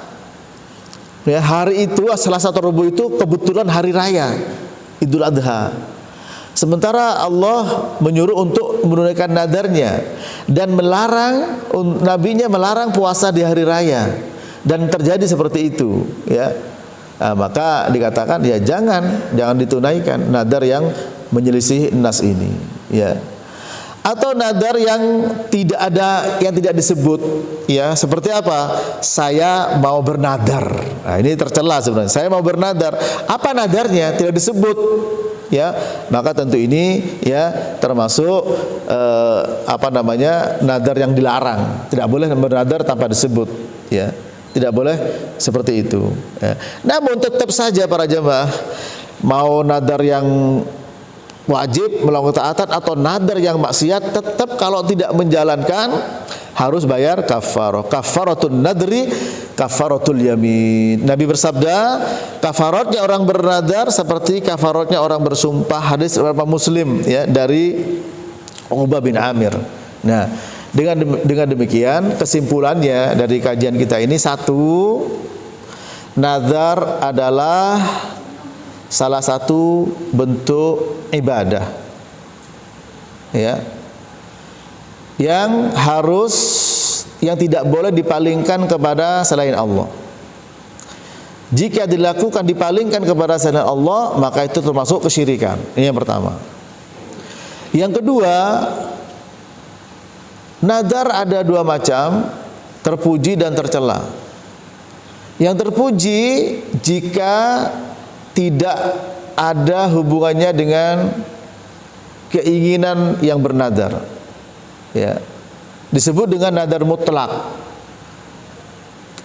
ya, hari itu Selasa atau Rebu itu kebetulan hari raya Idul Adha. Sementara Allah menyuruh untuk menunaikan nadarnya dan nabinya melarang puasa di hari raya. Dan terjadi seperti itu, ya. Nah, maka dikatakan ya jangan ditunaikan nadar yang menyelisih nas ini, ya. Atau nadar yang tidak disebut, ya, seperti apa? Saya mau bernadar. Nah, ini tercela sebenarnya. Saya mau bernadar. Apa nadarnya? Tidak disebut, ya. Maka tentu ini, ya, termasuk nadar yang dilarang. Tidak boleh bernadar tanpa disebut, ya. Tidak boleh seperti itu, ya. Namun tetap saja para jemaah, mau nadar yang wajib melakukan taatan atau nadar yang maksiat, tetap kalau tidak menjalankan harus bayar kafarah. Kafaratun nadri kafaratul yamin. Nabi bersabda, kafaratnya orang bernadar seperti kafaratnya orang bersumpah. Hadis riwayat Muslim ya, dari Uqbah bin Amir. Nah, dengan demikian kesimpulannya dari kajian kita ini, satu, nazar adalah salah satu bentuk ibadah ya, yang tidak boleh dipalingkan kepada selain Allah. Jika dilakukan dipalingkan kepada selain Allah, maka itu termasuk kesyirikan. Ini yang pertama. Yang kedua, nazar ada dua macam, terpuji dan tercela. Yang terpuji jika tidak ada hubungannya dengan keinginan yang bernadar, ya, disebut dengan nadar mutlak.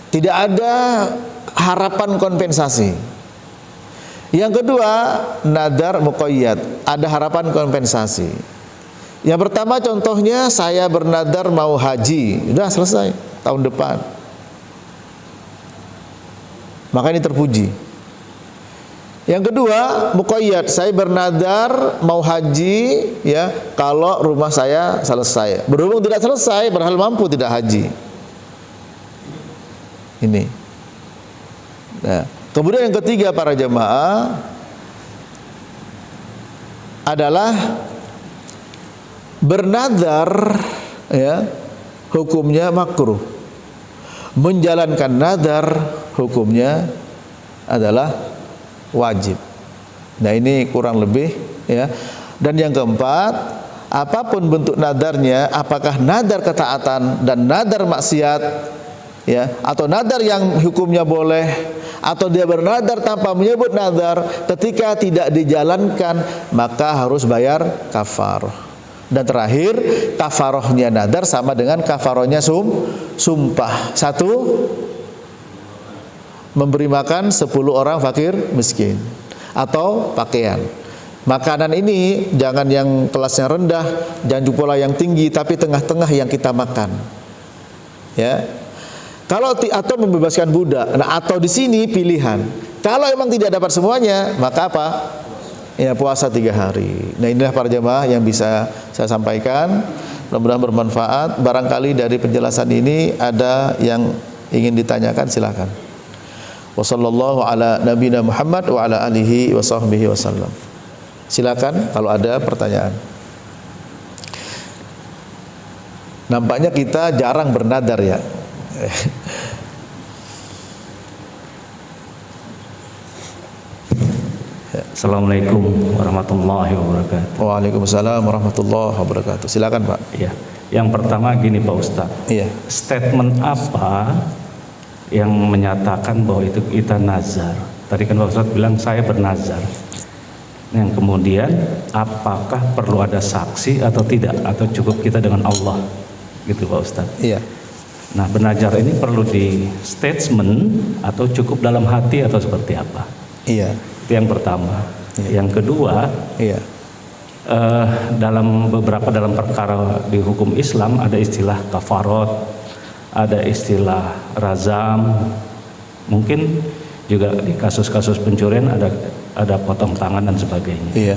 Tidak ada harapan kompensasi. Yang kedua, nadar muqayyad, ada harapan kompensasi. Yang pertama contohnya, saya bernadar mau haji, sudah selesai tahun depan, maka ini terpuji. Yang kedua, muqayyad, saya bernadar mau haji ya kalau rumah saya selesai. Berhubung tidak selesai, padahal mampu tidak haji. Ini. Nah, kemudian yang ketiga para jamaah adalah bernadar ya, hukumnya makruh. Menjalankan nadar hukumnya adalah wajib. Nah, ini kurang lebih ya. Dan yang keempat, apapun bentuk nadarnya, apakah nadar ketaatan dan nadar maksiat ya, atau nadar yang hukumnya boleh, atau dia bernadar tanpa menyebut nadar, ketika tidak dijalankan maka harus bayar kafarah. Dan terakhir, kafarahnya nadar sama dengan kafarahnya sumpah. Satu, memberi makan 10 orang fakir miskin, atau pakaian. Makanan ini jangan yang kelasnya rendah, jangan pula yang tinggi, tapi tengah-tengah yang kita makan. Ya. Kalau atau membebaskan budak. Nah, atau di sini pilihan. Kalau memang tidak dapat semuanya, maka apa? Ya, puasa 3 hari. Nah, inilah para jemaah yang bisa saya sampaikan. Mudah-mudahan bermanfaat. Barangkali dari penjelasan ini ada yang ingin ditanyakan, silakan. Wassallallahu ala nabiyina Muhammad wa ala alihi wa sahbihi wasallam. Silakan kalau ada pertanyaan. Nampaknya kita jarang bernadar ya.
Assalamualaikum warahmatullahi wabarakatuh.
Waalaikumsalam warahmatullahi wabarakatuh. Silakan Pak.
Iya. Yang pertama gini Pak Ustadz.
Iya.
Statement apa yang menyatakan bahwa itu kita nazar? Tadi kan Pak Ustadz bilang saya bernazar. Yang kemudian apakah perlu ada saksi atau tidak, atau cukup kita dengan Allah gitu Pak Ustadz?
Iya.
Nah, bernazar ini perlu di statement atau cukup dalam hati atau seperti apa?
Iya.
Itu yang pertama.
Iya.
Yang kedua,
iya,
dalam perkara di hukum Islam ada istilah kafarot, ada istilah razam, mungkin juga di kasus-kasus pencurian ada potong tangan dan sebagainya.
Iya.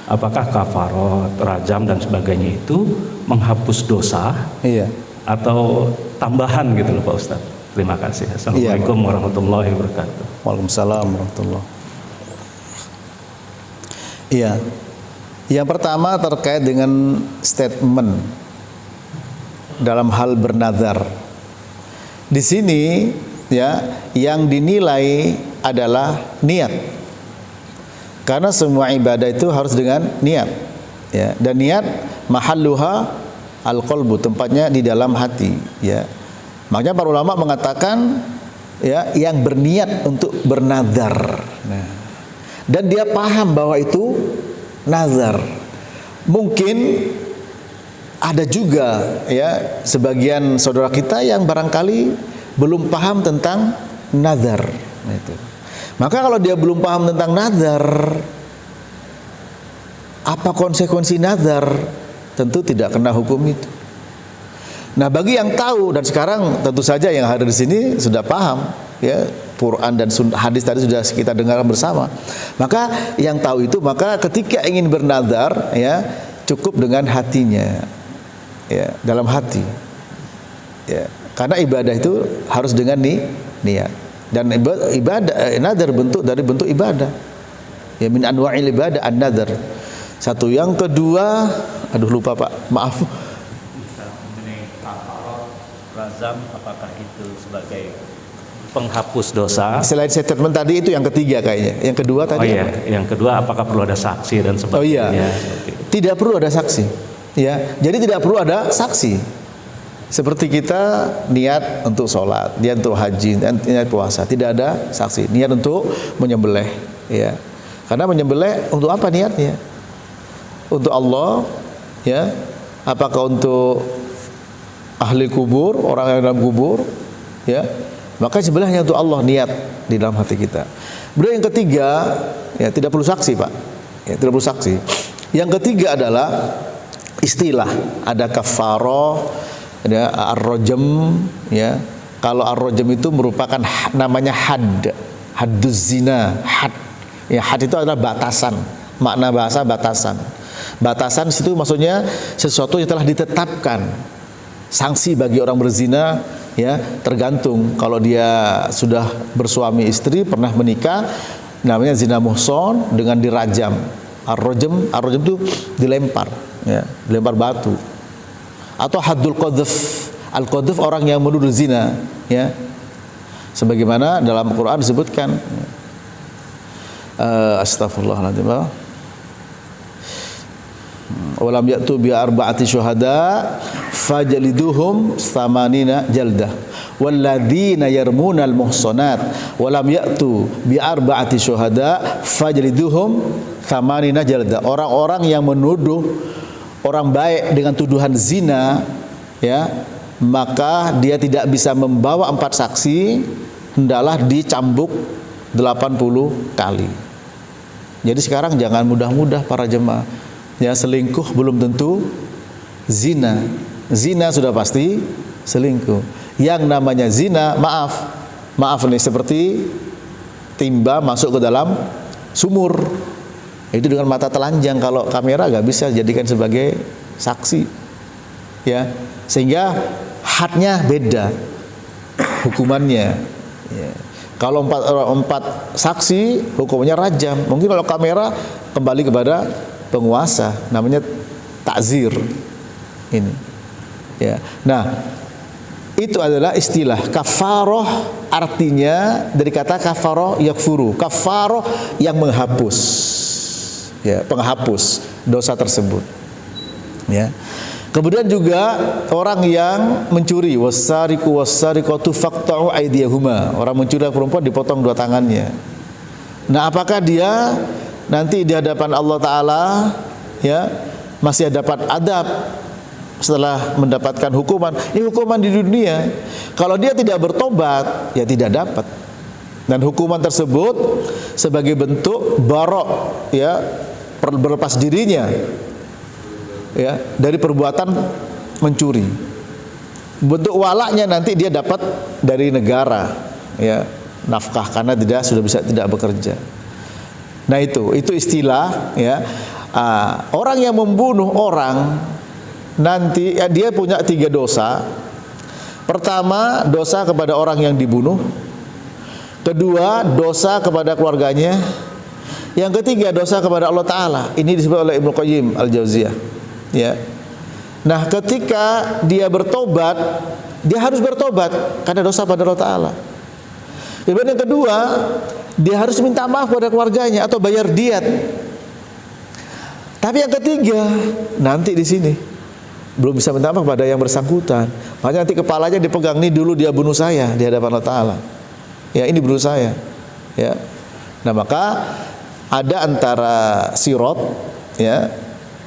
Apakah kafarot, razam dan sebagainya itu menghapus dosa?
Iya.
Atau tambahan gitu loh Pak Ustadz? Terima kasih. Assalamualaikum warahmatullahi wabarakatuh.
Waalaikumsalam warahmatullahi. Iya. Yang pertama terkait dengan statement dalam hal bernazar. Di sini ya, yang dinilai adalah niat. Karena semua ibadah itu harus dengan niat. Ya, dan niat mahalluha al-qalbu, tempatnya di dalam hati, ya. Makanya para ulama mengatakan ya, yang berniat untuk bernazar. Nah, dan dia paham bahwa itu nazar. Mungkin ada juga ya sebagian saudara kita yang barangkali belum paham tentang nazar. Nah, itu. Maka kalau dia belum paham tentang nazar, Apa konsekuensi nazar? Tentu tidak kena hukum itu. Nah, bagi yang tahu, dan sekarang tentu saja yang hadir di sini sudah paham, ya, Quran dan hadis tadi sudah kita dengar bersama. Maka yang tahu itu, maka ketika ingin bernazar, ya, cukup dengan hatinya, ya, dalam hati, ya, karena ibadah itu harus dengan niat, dan ibadah nazar bentuk dari bentuk ibadah, ya, min anwa'il ibadah an-nazar. Satu. Yang kedua, aduh lupa Pak, maaf.
Mengenai kafarah razam, apakah itu sebagai penghapus dosa?
Selain statement tadi itu yang ketiga kayaknya. Yang kedua tadi.
Oh iya, yang kedua apakah perlu ada saksi dan sebagainya?
Oh iya. Tidak perlu ada saksi. Ya, jadi tidak perlu ada saksi. Seperti kita niat untuk sholat, niat untuk haji, niat puasa, tidak ada saksi. Niat untuk menyembelih, ya. Karena menyembelih untuk apa niatnya? Untuk Allah, ya. Apakah untuk ahli kubur, orang yang dalam kubur, ya. Maka sebelahnya untuk Allah, niat di dalam hati kita. Kemudian yang ketiga, ya, tidak perlu saksi Pak, ya, tidak perlu saksi. Yang ketiga adalah istilah. Ada kafarah, ada ar-rajam, ya. Kalau ar-rajam itu merupakan namanya hadduz zina, had. Ya, had itu adalah batasan. Makna bahasa batasan. Batasan situ maksudnya sesuatu yang telah ditetapkan. Sanksi bagi orang berzina, ya, tergantung. Kalau dia sudah bersuami istri, pernah menikah, namanya zina muhson dengan dirajam. Ar-rajam itu dilempar, ya, dilempar batu. Atau haddul qadhf. Al-qadhf orang yang menuduh zina, ya. Sebagaimana dalam Quran disebutkan, astagfirullahaladzim, walam ya'tu bi arba'ati syuhada fajliduhum tsamanina jaldah walladzina yarmuna al-muhsanat walam ya'tu bi arba'ati syuhada fajliduhum tsamanina jaldah. Orang-orang yang menuduh orang baik dengan tuduhan zina, ya, maka dia tidak bisa membawa 4 saksi, hendaklah dicambuk 80 kali. Jadi sekarang jangan mudah-mudah para jemaah. Ya, selingkuh belum tentu zina. Zina sudah pasti selingkuh. Yang namanya zina, maaf nih, seperti timba masuk ke dalam sumur. Itu dengan mata telanjang, kalau kamera nggak bisa jadikan sebagai saksi, ya. Sehingga hadnya beda hukumannya, ya. Kalau 4 saksi hukumnya rajam. Mungkin kalau kamera kembali kepada penguasa, namanya takzir ini, ya. Nah, itu adalah istilah kafaroh, artinya dari kata kafaroh yakfuru, kafaroh yang menghapus, ya, penghapus dosa tersebut, ya. Kemudian juga orang yang mencuri, wasariqu wasariqatu faqta'u aydiyahuma, orang mencuri perempuan dipotong 2 tangannya. Nah, apakah dia nanti di hadapan Allah Ta'ala, ya, masih dapat adab setelah mendapatkan hukuman? Ini hukuman di dunia. Kalau dia tidak bertobat, ya tidak dapat. Dan hukuman tersebut sebagai bentuk barok, ya, berlepas dirinya, ya, dari perbuatan mencuri. Bentuk walaknya nanti dia dapat dari negara, ya, nafkah karena sudah bisa tidak bekerja. Nah, itu istilah, ya. Orang yang membunuh orang nanti, ya, dia punya 3 dosa. Pertama, dosa kepada orang yang dibunuh. Kedua, dosa kepada keluarganya. Yang ketiga, dosa kepada Allah Ta'ala. Ini disebut oleh Ibnu Qayyim Al-Jauziyah, ya. Nah, ketika dia bertobat, dia harus bertobat karena dosa pada Allah Ta'ala. Kemudian yang kedua, dia harus minta maaf kepada keluarganya atau bayar diat. Tapi yang ketiga, nanti di sini belum bisa minta maaf kepada yang bersangkutan. Makanya nanti kepalanya dipegang, nih dulu dia bunuh saya di hadapan Allah Ta'ala. Ya, ini bunuh saya, ya. Nah, maka ada antara sirat, ya,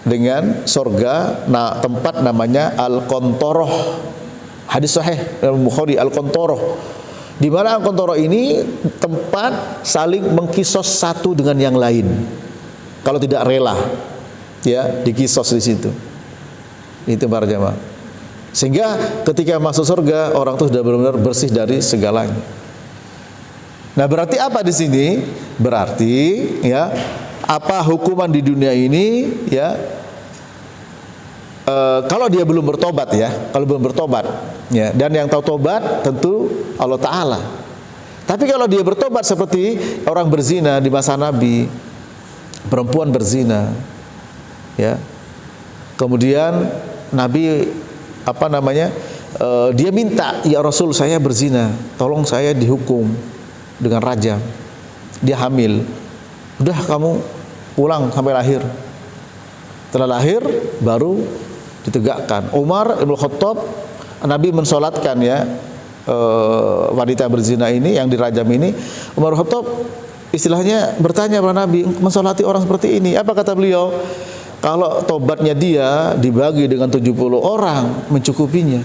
dengan sorga, nah, tempat namanya Al-Qantoroh. Hadis sahih dalam Bukhari, Al-Qantoroh. Di mana Al-Qantoroh ini tempat saling mengkisos satu dengan yang lain. Kalau tidak rela, ya, dikisos di situ. Itu para jamaah. Sehingga ketika masuk surga orang itu sudah benar-benar bersih dari segalanya. Nah, berarti apa di sini? Berarti ya, apa hukuman di dunia ini ya, kalau dia belum bertobat ya, kalau belum bertobat ya, dan yang tahu tobat tentu Allah Ta'ala. Tapi kalau dia bertobat seperti orang berzina di masa Nabi, perempuan berzina ya, kemudian Nabi dia minta, ya Rasul, saya berzina, tolong saya dihukum dengan rajam. Dia hamil, udah kamu pulang sampai lahir. Setelah lahir baru ditegakkan. Umar Ibn Khattab, Nabi mensolatkan ya wanita berzina ini yang dirajam ini. Umar Ibn Khattab istilahnya bertanya kepada Nabi, mensolati orang seperti ini. Apa kata beliau? Kalau tobatnya dia dibagi dengan 70 orang mencukupinya.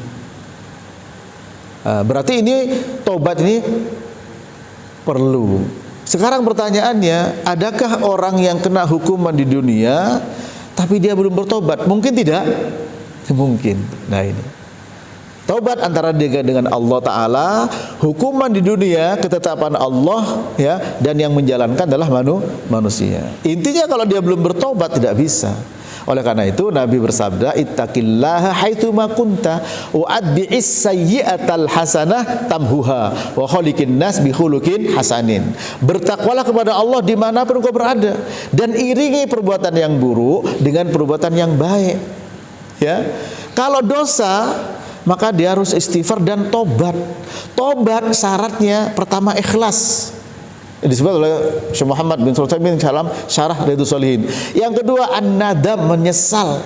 Berarti ini tobat ini perlu. Sekarang pertanyaannya, adakah orang yang kena hukuman di dunia tapi dia belum bertobat? Mungkin tidak? Mungkin. Nah, ini tobat antara dia dengan Allah Ta'ala, hukuman di dunia, ketetapan Allah ya, dan yang menjalankan adalah manusia. Intinya kalau dia belum bertobat tidak bisa. Oleh karena itu Nabi bersabda, ittaqillaha haitsuma kunta wa atbi'is sayyi'atal hasanah tamhuha wa khaliqin nas bi khuluqin hasanin. Bertakwalah kepada Allah dimanapun kau berada, dan iringi perbuatan yang buruk dengan perbuatan yang baik. Ya, kalau dosa maka dia harus istighfar dan tobat. Tobat syaratnya pertama ikhlas. Disebut oleh Syekh Muhammad bin Sulaiman dalam Syarah Riyadhus Shalihin. Yang kedua an-nadam, menyesal.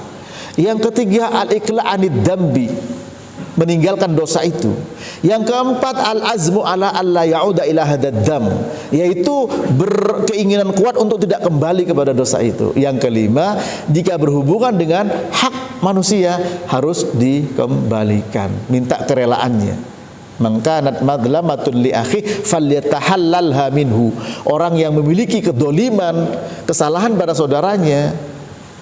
Yang ketiga al-iqla' anid dambi, meninggalkan dosa itu. Yang keempat al-azmu ala alla ya'uda ila hadzal dzam, yaitu berkeinginan kuat untuk tidak kembali kepada dosa itu. Yang kelima, jika berhubungan dengan hak manusia harus dikembalikan, minta kerelaannya. Mangkanat madlamatun li akhi falyatahallalha minhu. Orang yang memiliki kedoliman, kesalahan pada saudaranya,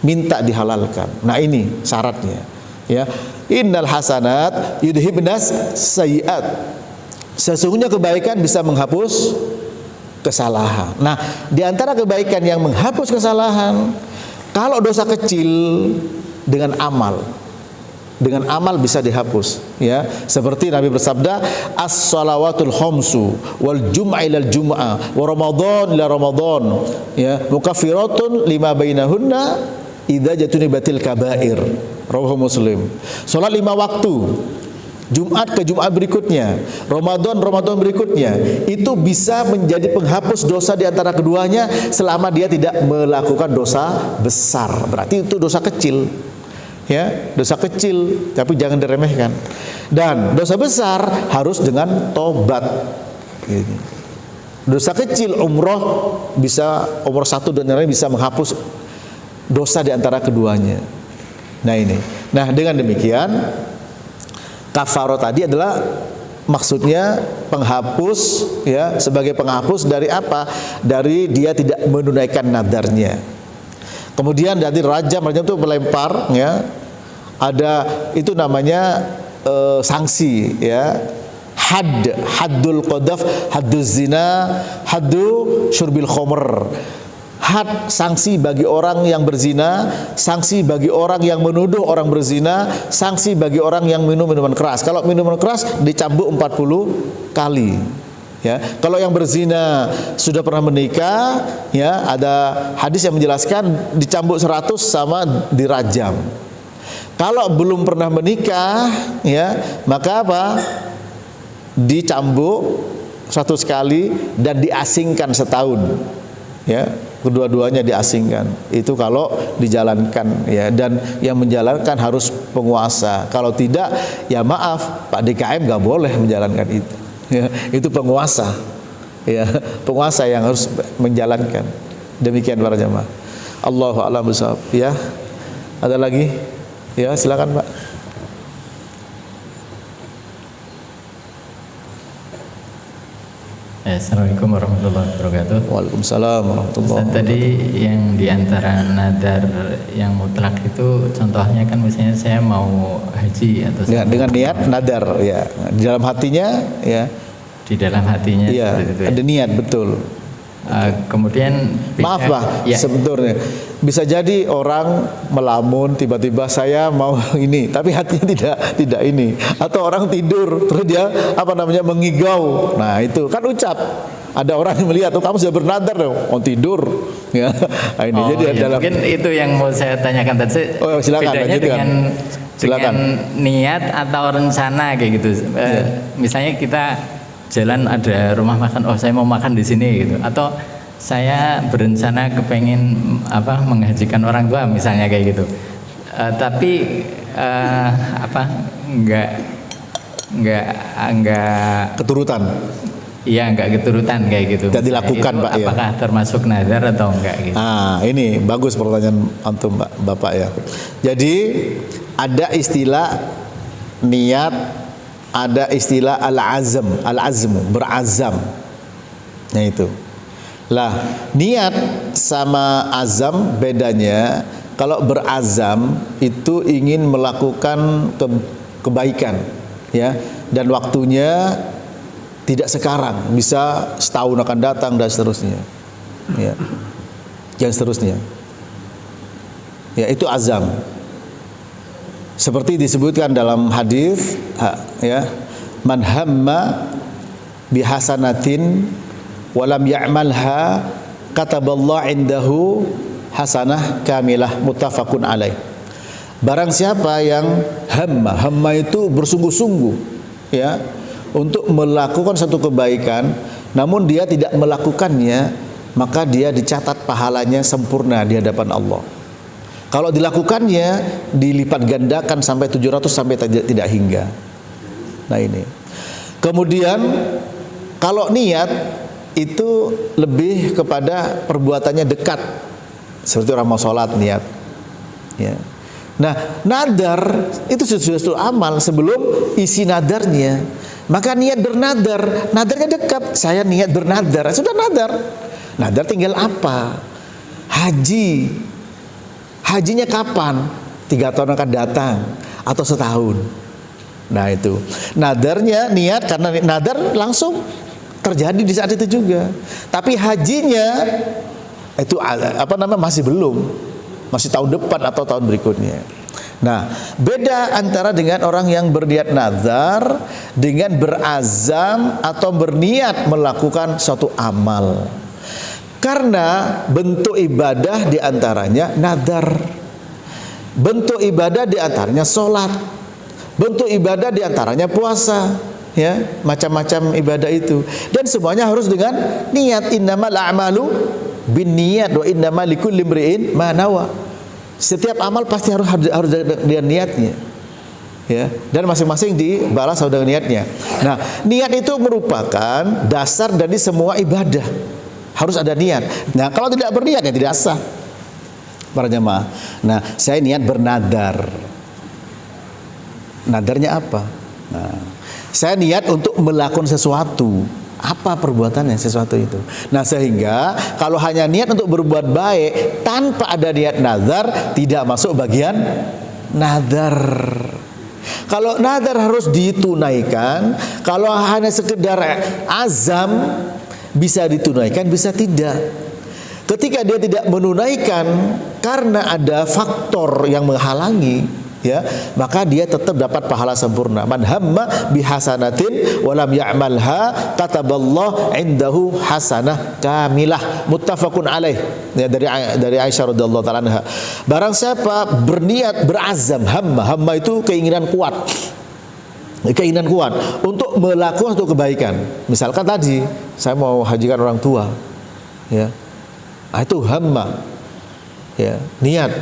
minta dihalalkan. Nah, ini syaratnya ya. Innal hasanat yudhibnas sayyiat. Sesungguhnya kebaikan bisa menghapus kesalahan. Nah, di antara kebaikan yang menghapus kesalahan, kalau dosa kecil dengan amal bisa dihapus ya. Seperti Nabi bersabda, as-shalawatul khamsu wal jum'a ilal jum'ah wa ramadan ila ramadan ya mukaffiratun lima bainahunna idza jatunibatil kabair. Rawahu Muslim. Salat 5 waktu, Jumat ke Jumat berikutnya, Ramadan berikutnya, itu bisa menjadi penghapus dosa di antara keduanya selama dia tidak melakukan dosa besar. Berarti itu dosa kecil. Ya, dosa kecil tapi jangan diremehkan. Dan dosa besar harus dengan tobat. Dosa kecil umroh 1 dan lain bisa menghapus dosa di antara keduanya. Nah, ini. Nah, dengan demikian kafarah tadi adalah maksudnya penghapus ya, sebagai penghapus dari apa? Dari dia tidak menunaikan nadarnya. Kemudian dari rajam itu melempar ya. Ada itu namanya sanksi ya. Haddul qadhaf, hadduz zina, haddu syurbil khamr. Had, sanksi bagi orang yang berzina, sanksi bagi orang yang menuduh orang berzina, sanksi bagi orang yang minum minuman keras. Kalau minuman keras dicambuk 40 kali. Ya, kalau yang berzina sudah pernah menikah, ya ada hadis yang menjelaskan dicambuk 100 sama dirajam. Kalau belum pernah menikah, ya maka apa? Dicambuk 100 kali dan diasingkan setahun. Ya, kedua-duanya diasingkan. Itu kalau dijalankan ya, dan yang menjalankan harus penguasa. Kalau tidak, ya maaf, Pak DKM nggak boleh menjalankan itu. Ya, itu penguasa. Ya, penguasa yang harus menjalankan. Demikian para jamaah. Allahu a'lam bishawab. Ya. Ada lagi? Ya, silakan, Pak.
Assalamualaikum warahmatullahi wabarakatuh.
Waalaikumsalam warahmatullahi
Ustaz, tadi yang diantara nadar yang mutlak itu contohnya kan misalnya saya mau haji atau
dengan niat nadar ya di dalam hatinya ya.
Di dalam hatinya
Iya,
seperti itu ya.
ada niat betul.
Kemudian
Maaf Pak,
ya,
sebetulnya bisa jadi orang melamun tiba-tiba saya mau ini, tapi hatinya tidak ini, atau orang tidur terus dia mengigau. Nah itu kan ucap. Ada orang yang melihat tuh kamu sudah bernadar dong, mau tidur ya. Nah, ini jadi
iya,
dalam
mungkin itu yang mau saya tanyakan tadi.
Oh, silakan,
bedanya
lanjutkan.
dengan niat atau rencana kayak gitu. Misalnya kita jalan ada rumah makan, oh saya mau makan di sini gitu, atau saya berencana kepengen menghajikan orang tua misalnya kayak gitu, tapi nggak
keturutan.
Iya, nggak keturutan kayak gitu.
Tidak dilakukan
itu
Pak ya.
Apakah termasuk nazar atau enggak gitu?
Ah, ini bagus pertanyaan antum Bapak ya. Jadi ada istilah niat, ada istilah al-azm, berazam. Nah itu. Lah, niat sama azam bedanya. Kalau berazam itu ingin melakukan kebaikan ya, dan waktunya tidak sekarang, bisa setahun akan datang dan seterusnya. Ya. Dan seterusnya. Ya, itu azam. Seperti disebutkan dalam hadis ya, man hamma bihasanatin walam ya'malha kataballahu indahu hasanah kamilah, muttafaqun alaih. Barang siapa yang hamma itu bersungguh-sungguh ya untuk melakukan satu kebaikan, namun dia tidak melakukannya, maka dia dicatat pahalanya sempurna di hadapan Allah. Kalau dilakukannya dilipat gandakan sampai 700 sampai tidak hingga. Nah ini. Kemudian kalau niat itu lebih kepada perbuatannya dekat, seperti orang mau sholat niat. Ya. Nah nadar itu sudah amal sebelum isi nadarnya. Maka niat bernadar, nadarnya dekat. Saya niat bernadar, sudah nadar. Nadar tinggal apa? Haji. Hajinya kapan? 3 tahun akan datang atau setahun. Nah itu. Nadarnya niat, karena nadar langsung terjadi di saat itu juga. Tapi hajinya itu masih belum. Masih tahun depan atau tahun berikutnya. Nah, beda antara dengan orang yang berniat nazar dengan berazam atau berniat melakukan suatu amal. Karena bentuk ibadah diantaranya nazar, bentuk ibadah diantaranya sholat, bentuk ibadah diantaranya puasa, ya macam-macam ibadah itu. Dan semuanya harus dengan niat. Innamal a'malu binniyat wa innamal likulli imri'in ma nawa. Setiap amal pasti harus dengan niatnya, ya. Dan masing-masing dibalas dengan niatnya. Nah, niat itu merupakan dasar dari semua ibadah. Harus ada niat. Nah, kalau tidak berniat ya tidak sah. Para jemaah. Nah, saya niat bernadar. Nadarnya apa? Nah, saya niat untuk melakukan sesuatu. Apa perbuatannya sesuatu itu? Nah, sehingga kalau hanya niat untuk berbuat baik tanpa ada niat nazar, tidak masuk bagian nazar. Kalau nazar harus ditunaikan, kalau hanya sekedar azam bisa ditunaikan, bisa tidak. Ketika dia tidak menunaikan karena ada faktor yang menghalangi, ya, maka dia tetap dapat pahala sempurna. Man hamma bihasanatin walam ya'malha kataballahu indahu hasanah kamilah, muttafaqun alaih. Ya, dari Aisyah radhiyallahu taala anha. Barang siapa berniat berazam, hamma itu keinginan kuat. Keinginan kuat untuk melakukan suatu kebaikan. Misalkan tadi saya mau hajikan orang tua. Ya. Nah, itu hamma. Ya, niat.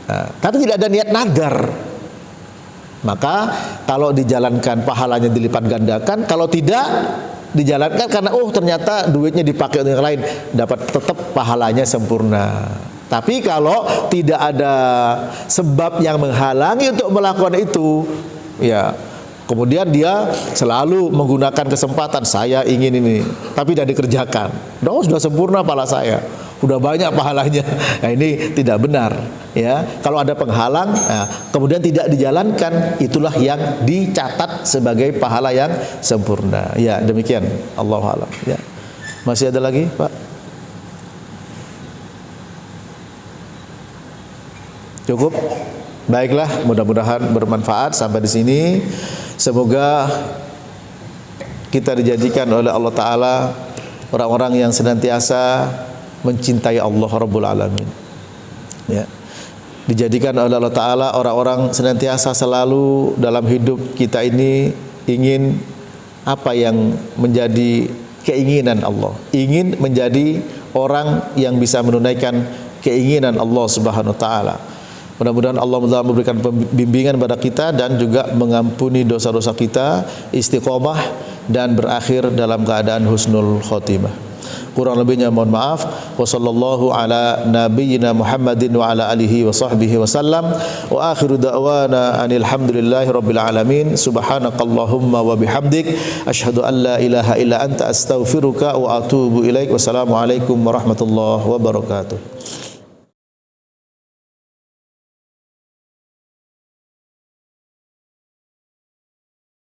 Nah, tapi tidak ada niat nadar, maka kalau dijalankan pahalanya dilipat gandakan. Kalau tidak dijalankan karena ternyata duitnya dipakai untuk yang lain, dapat tetap pahalanya sempurna. Tapi kalau tidak ada sebab yang menghalangi untuk melakukan itu, ya Kemudian dia selalu menggunakan kesempatan, saya ingin ini, tapi tidak dikerjakan. Sudah sempurna pahala saya, sudah banyak pahalanya. Nah, ini tidak benar. Ya, kalau ada penghalang, nah, kemudian tidak dijalankan, itulah yang dicatat sebagai pahala yang sempurna. Ya, demikian. Allahu a'lam. Ya. Masih ada lagi, Pak? Cukup? Baiklah, mudah-mudahan bermanfaat sampai di sini. Semoga kita dijadikan oleh Allah Ta'ala orang-orang yang senantiasa mencintai Allah Rabbul Alamin. Ya. Dijadikan oleh Allah Ta'ala orang-orang senantiasa selalu dalam hidup kita ini ingin apa yang menjadi keinginan Allah, ingin menjadi orang yang bisa menunaikan keinginan Allah Subhanahu wa Ta'ala. Mudah-mudahan Allah memberikan bimbingan kepada kita dan juga mengampuni dosa-dosa kita, istiqomah dan berakhir dalam keadaan husnul khotimah. Kurang lebihnya mohon maaf. Wassallallahu ala nabiyyina Muhammadin wa ala alihi wa sahbihi wasallam. Wa akhiru da'wana anil hamdulillahi rabbil alamin. Subhanakallahumma wa bihamdik asyhadu an la ilaha illa anta astaghfiruka wa atubu ilaik. Wassalamualaikum warahmatullahi wabarakatuh.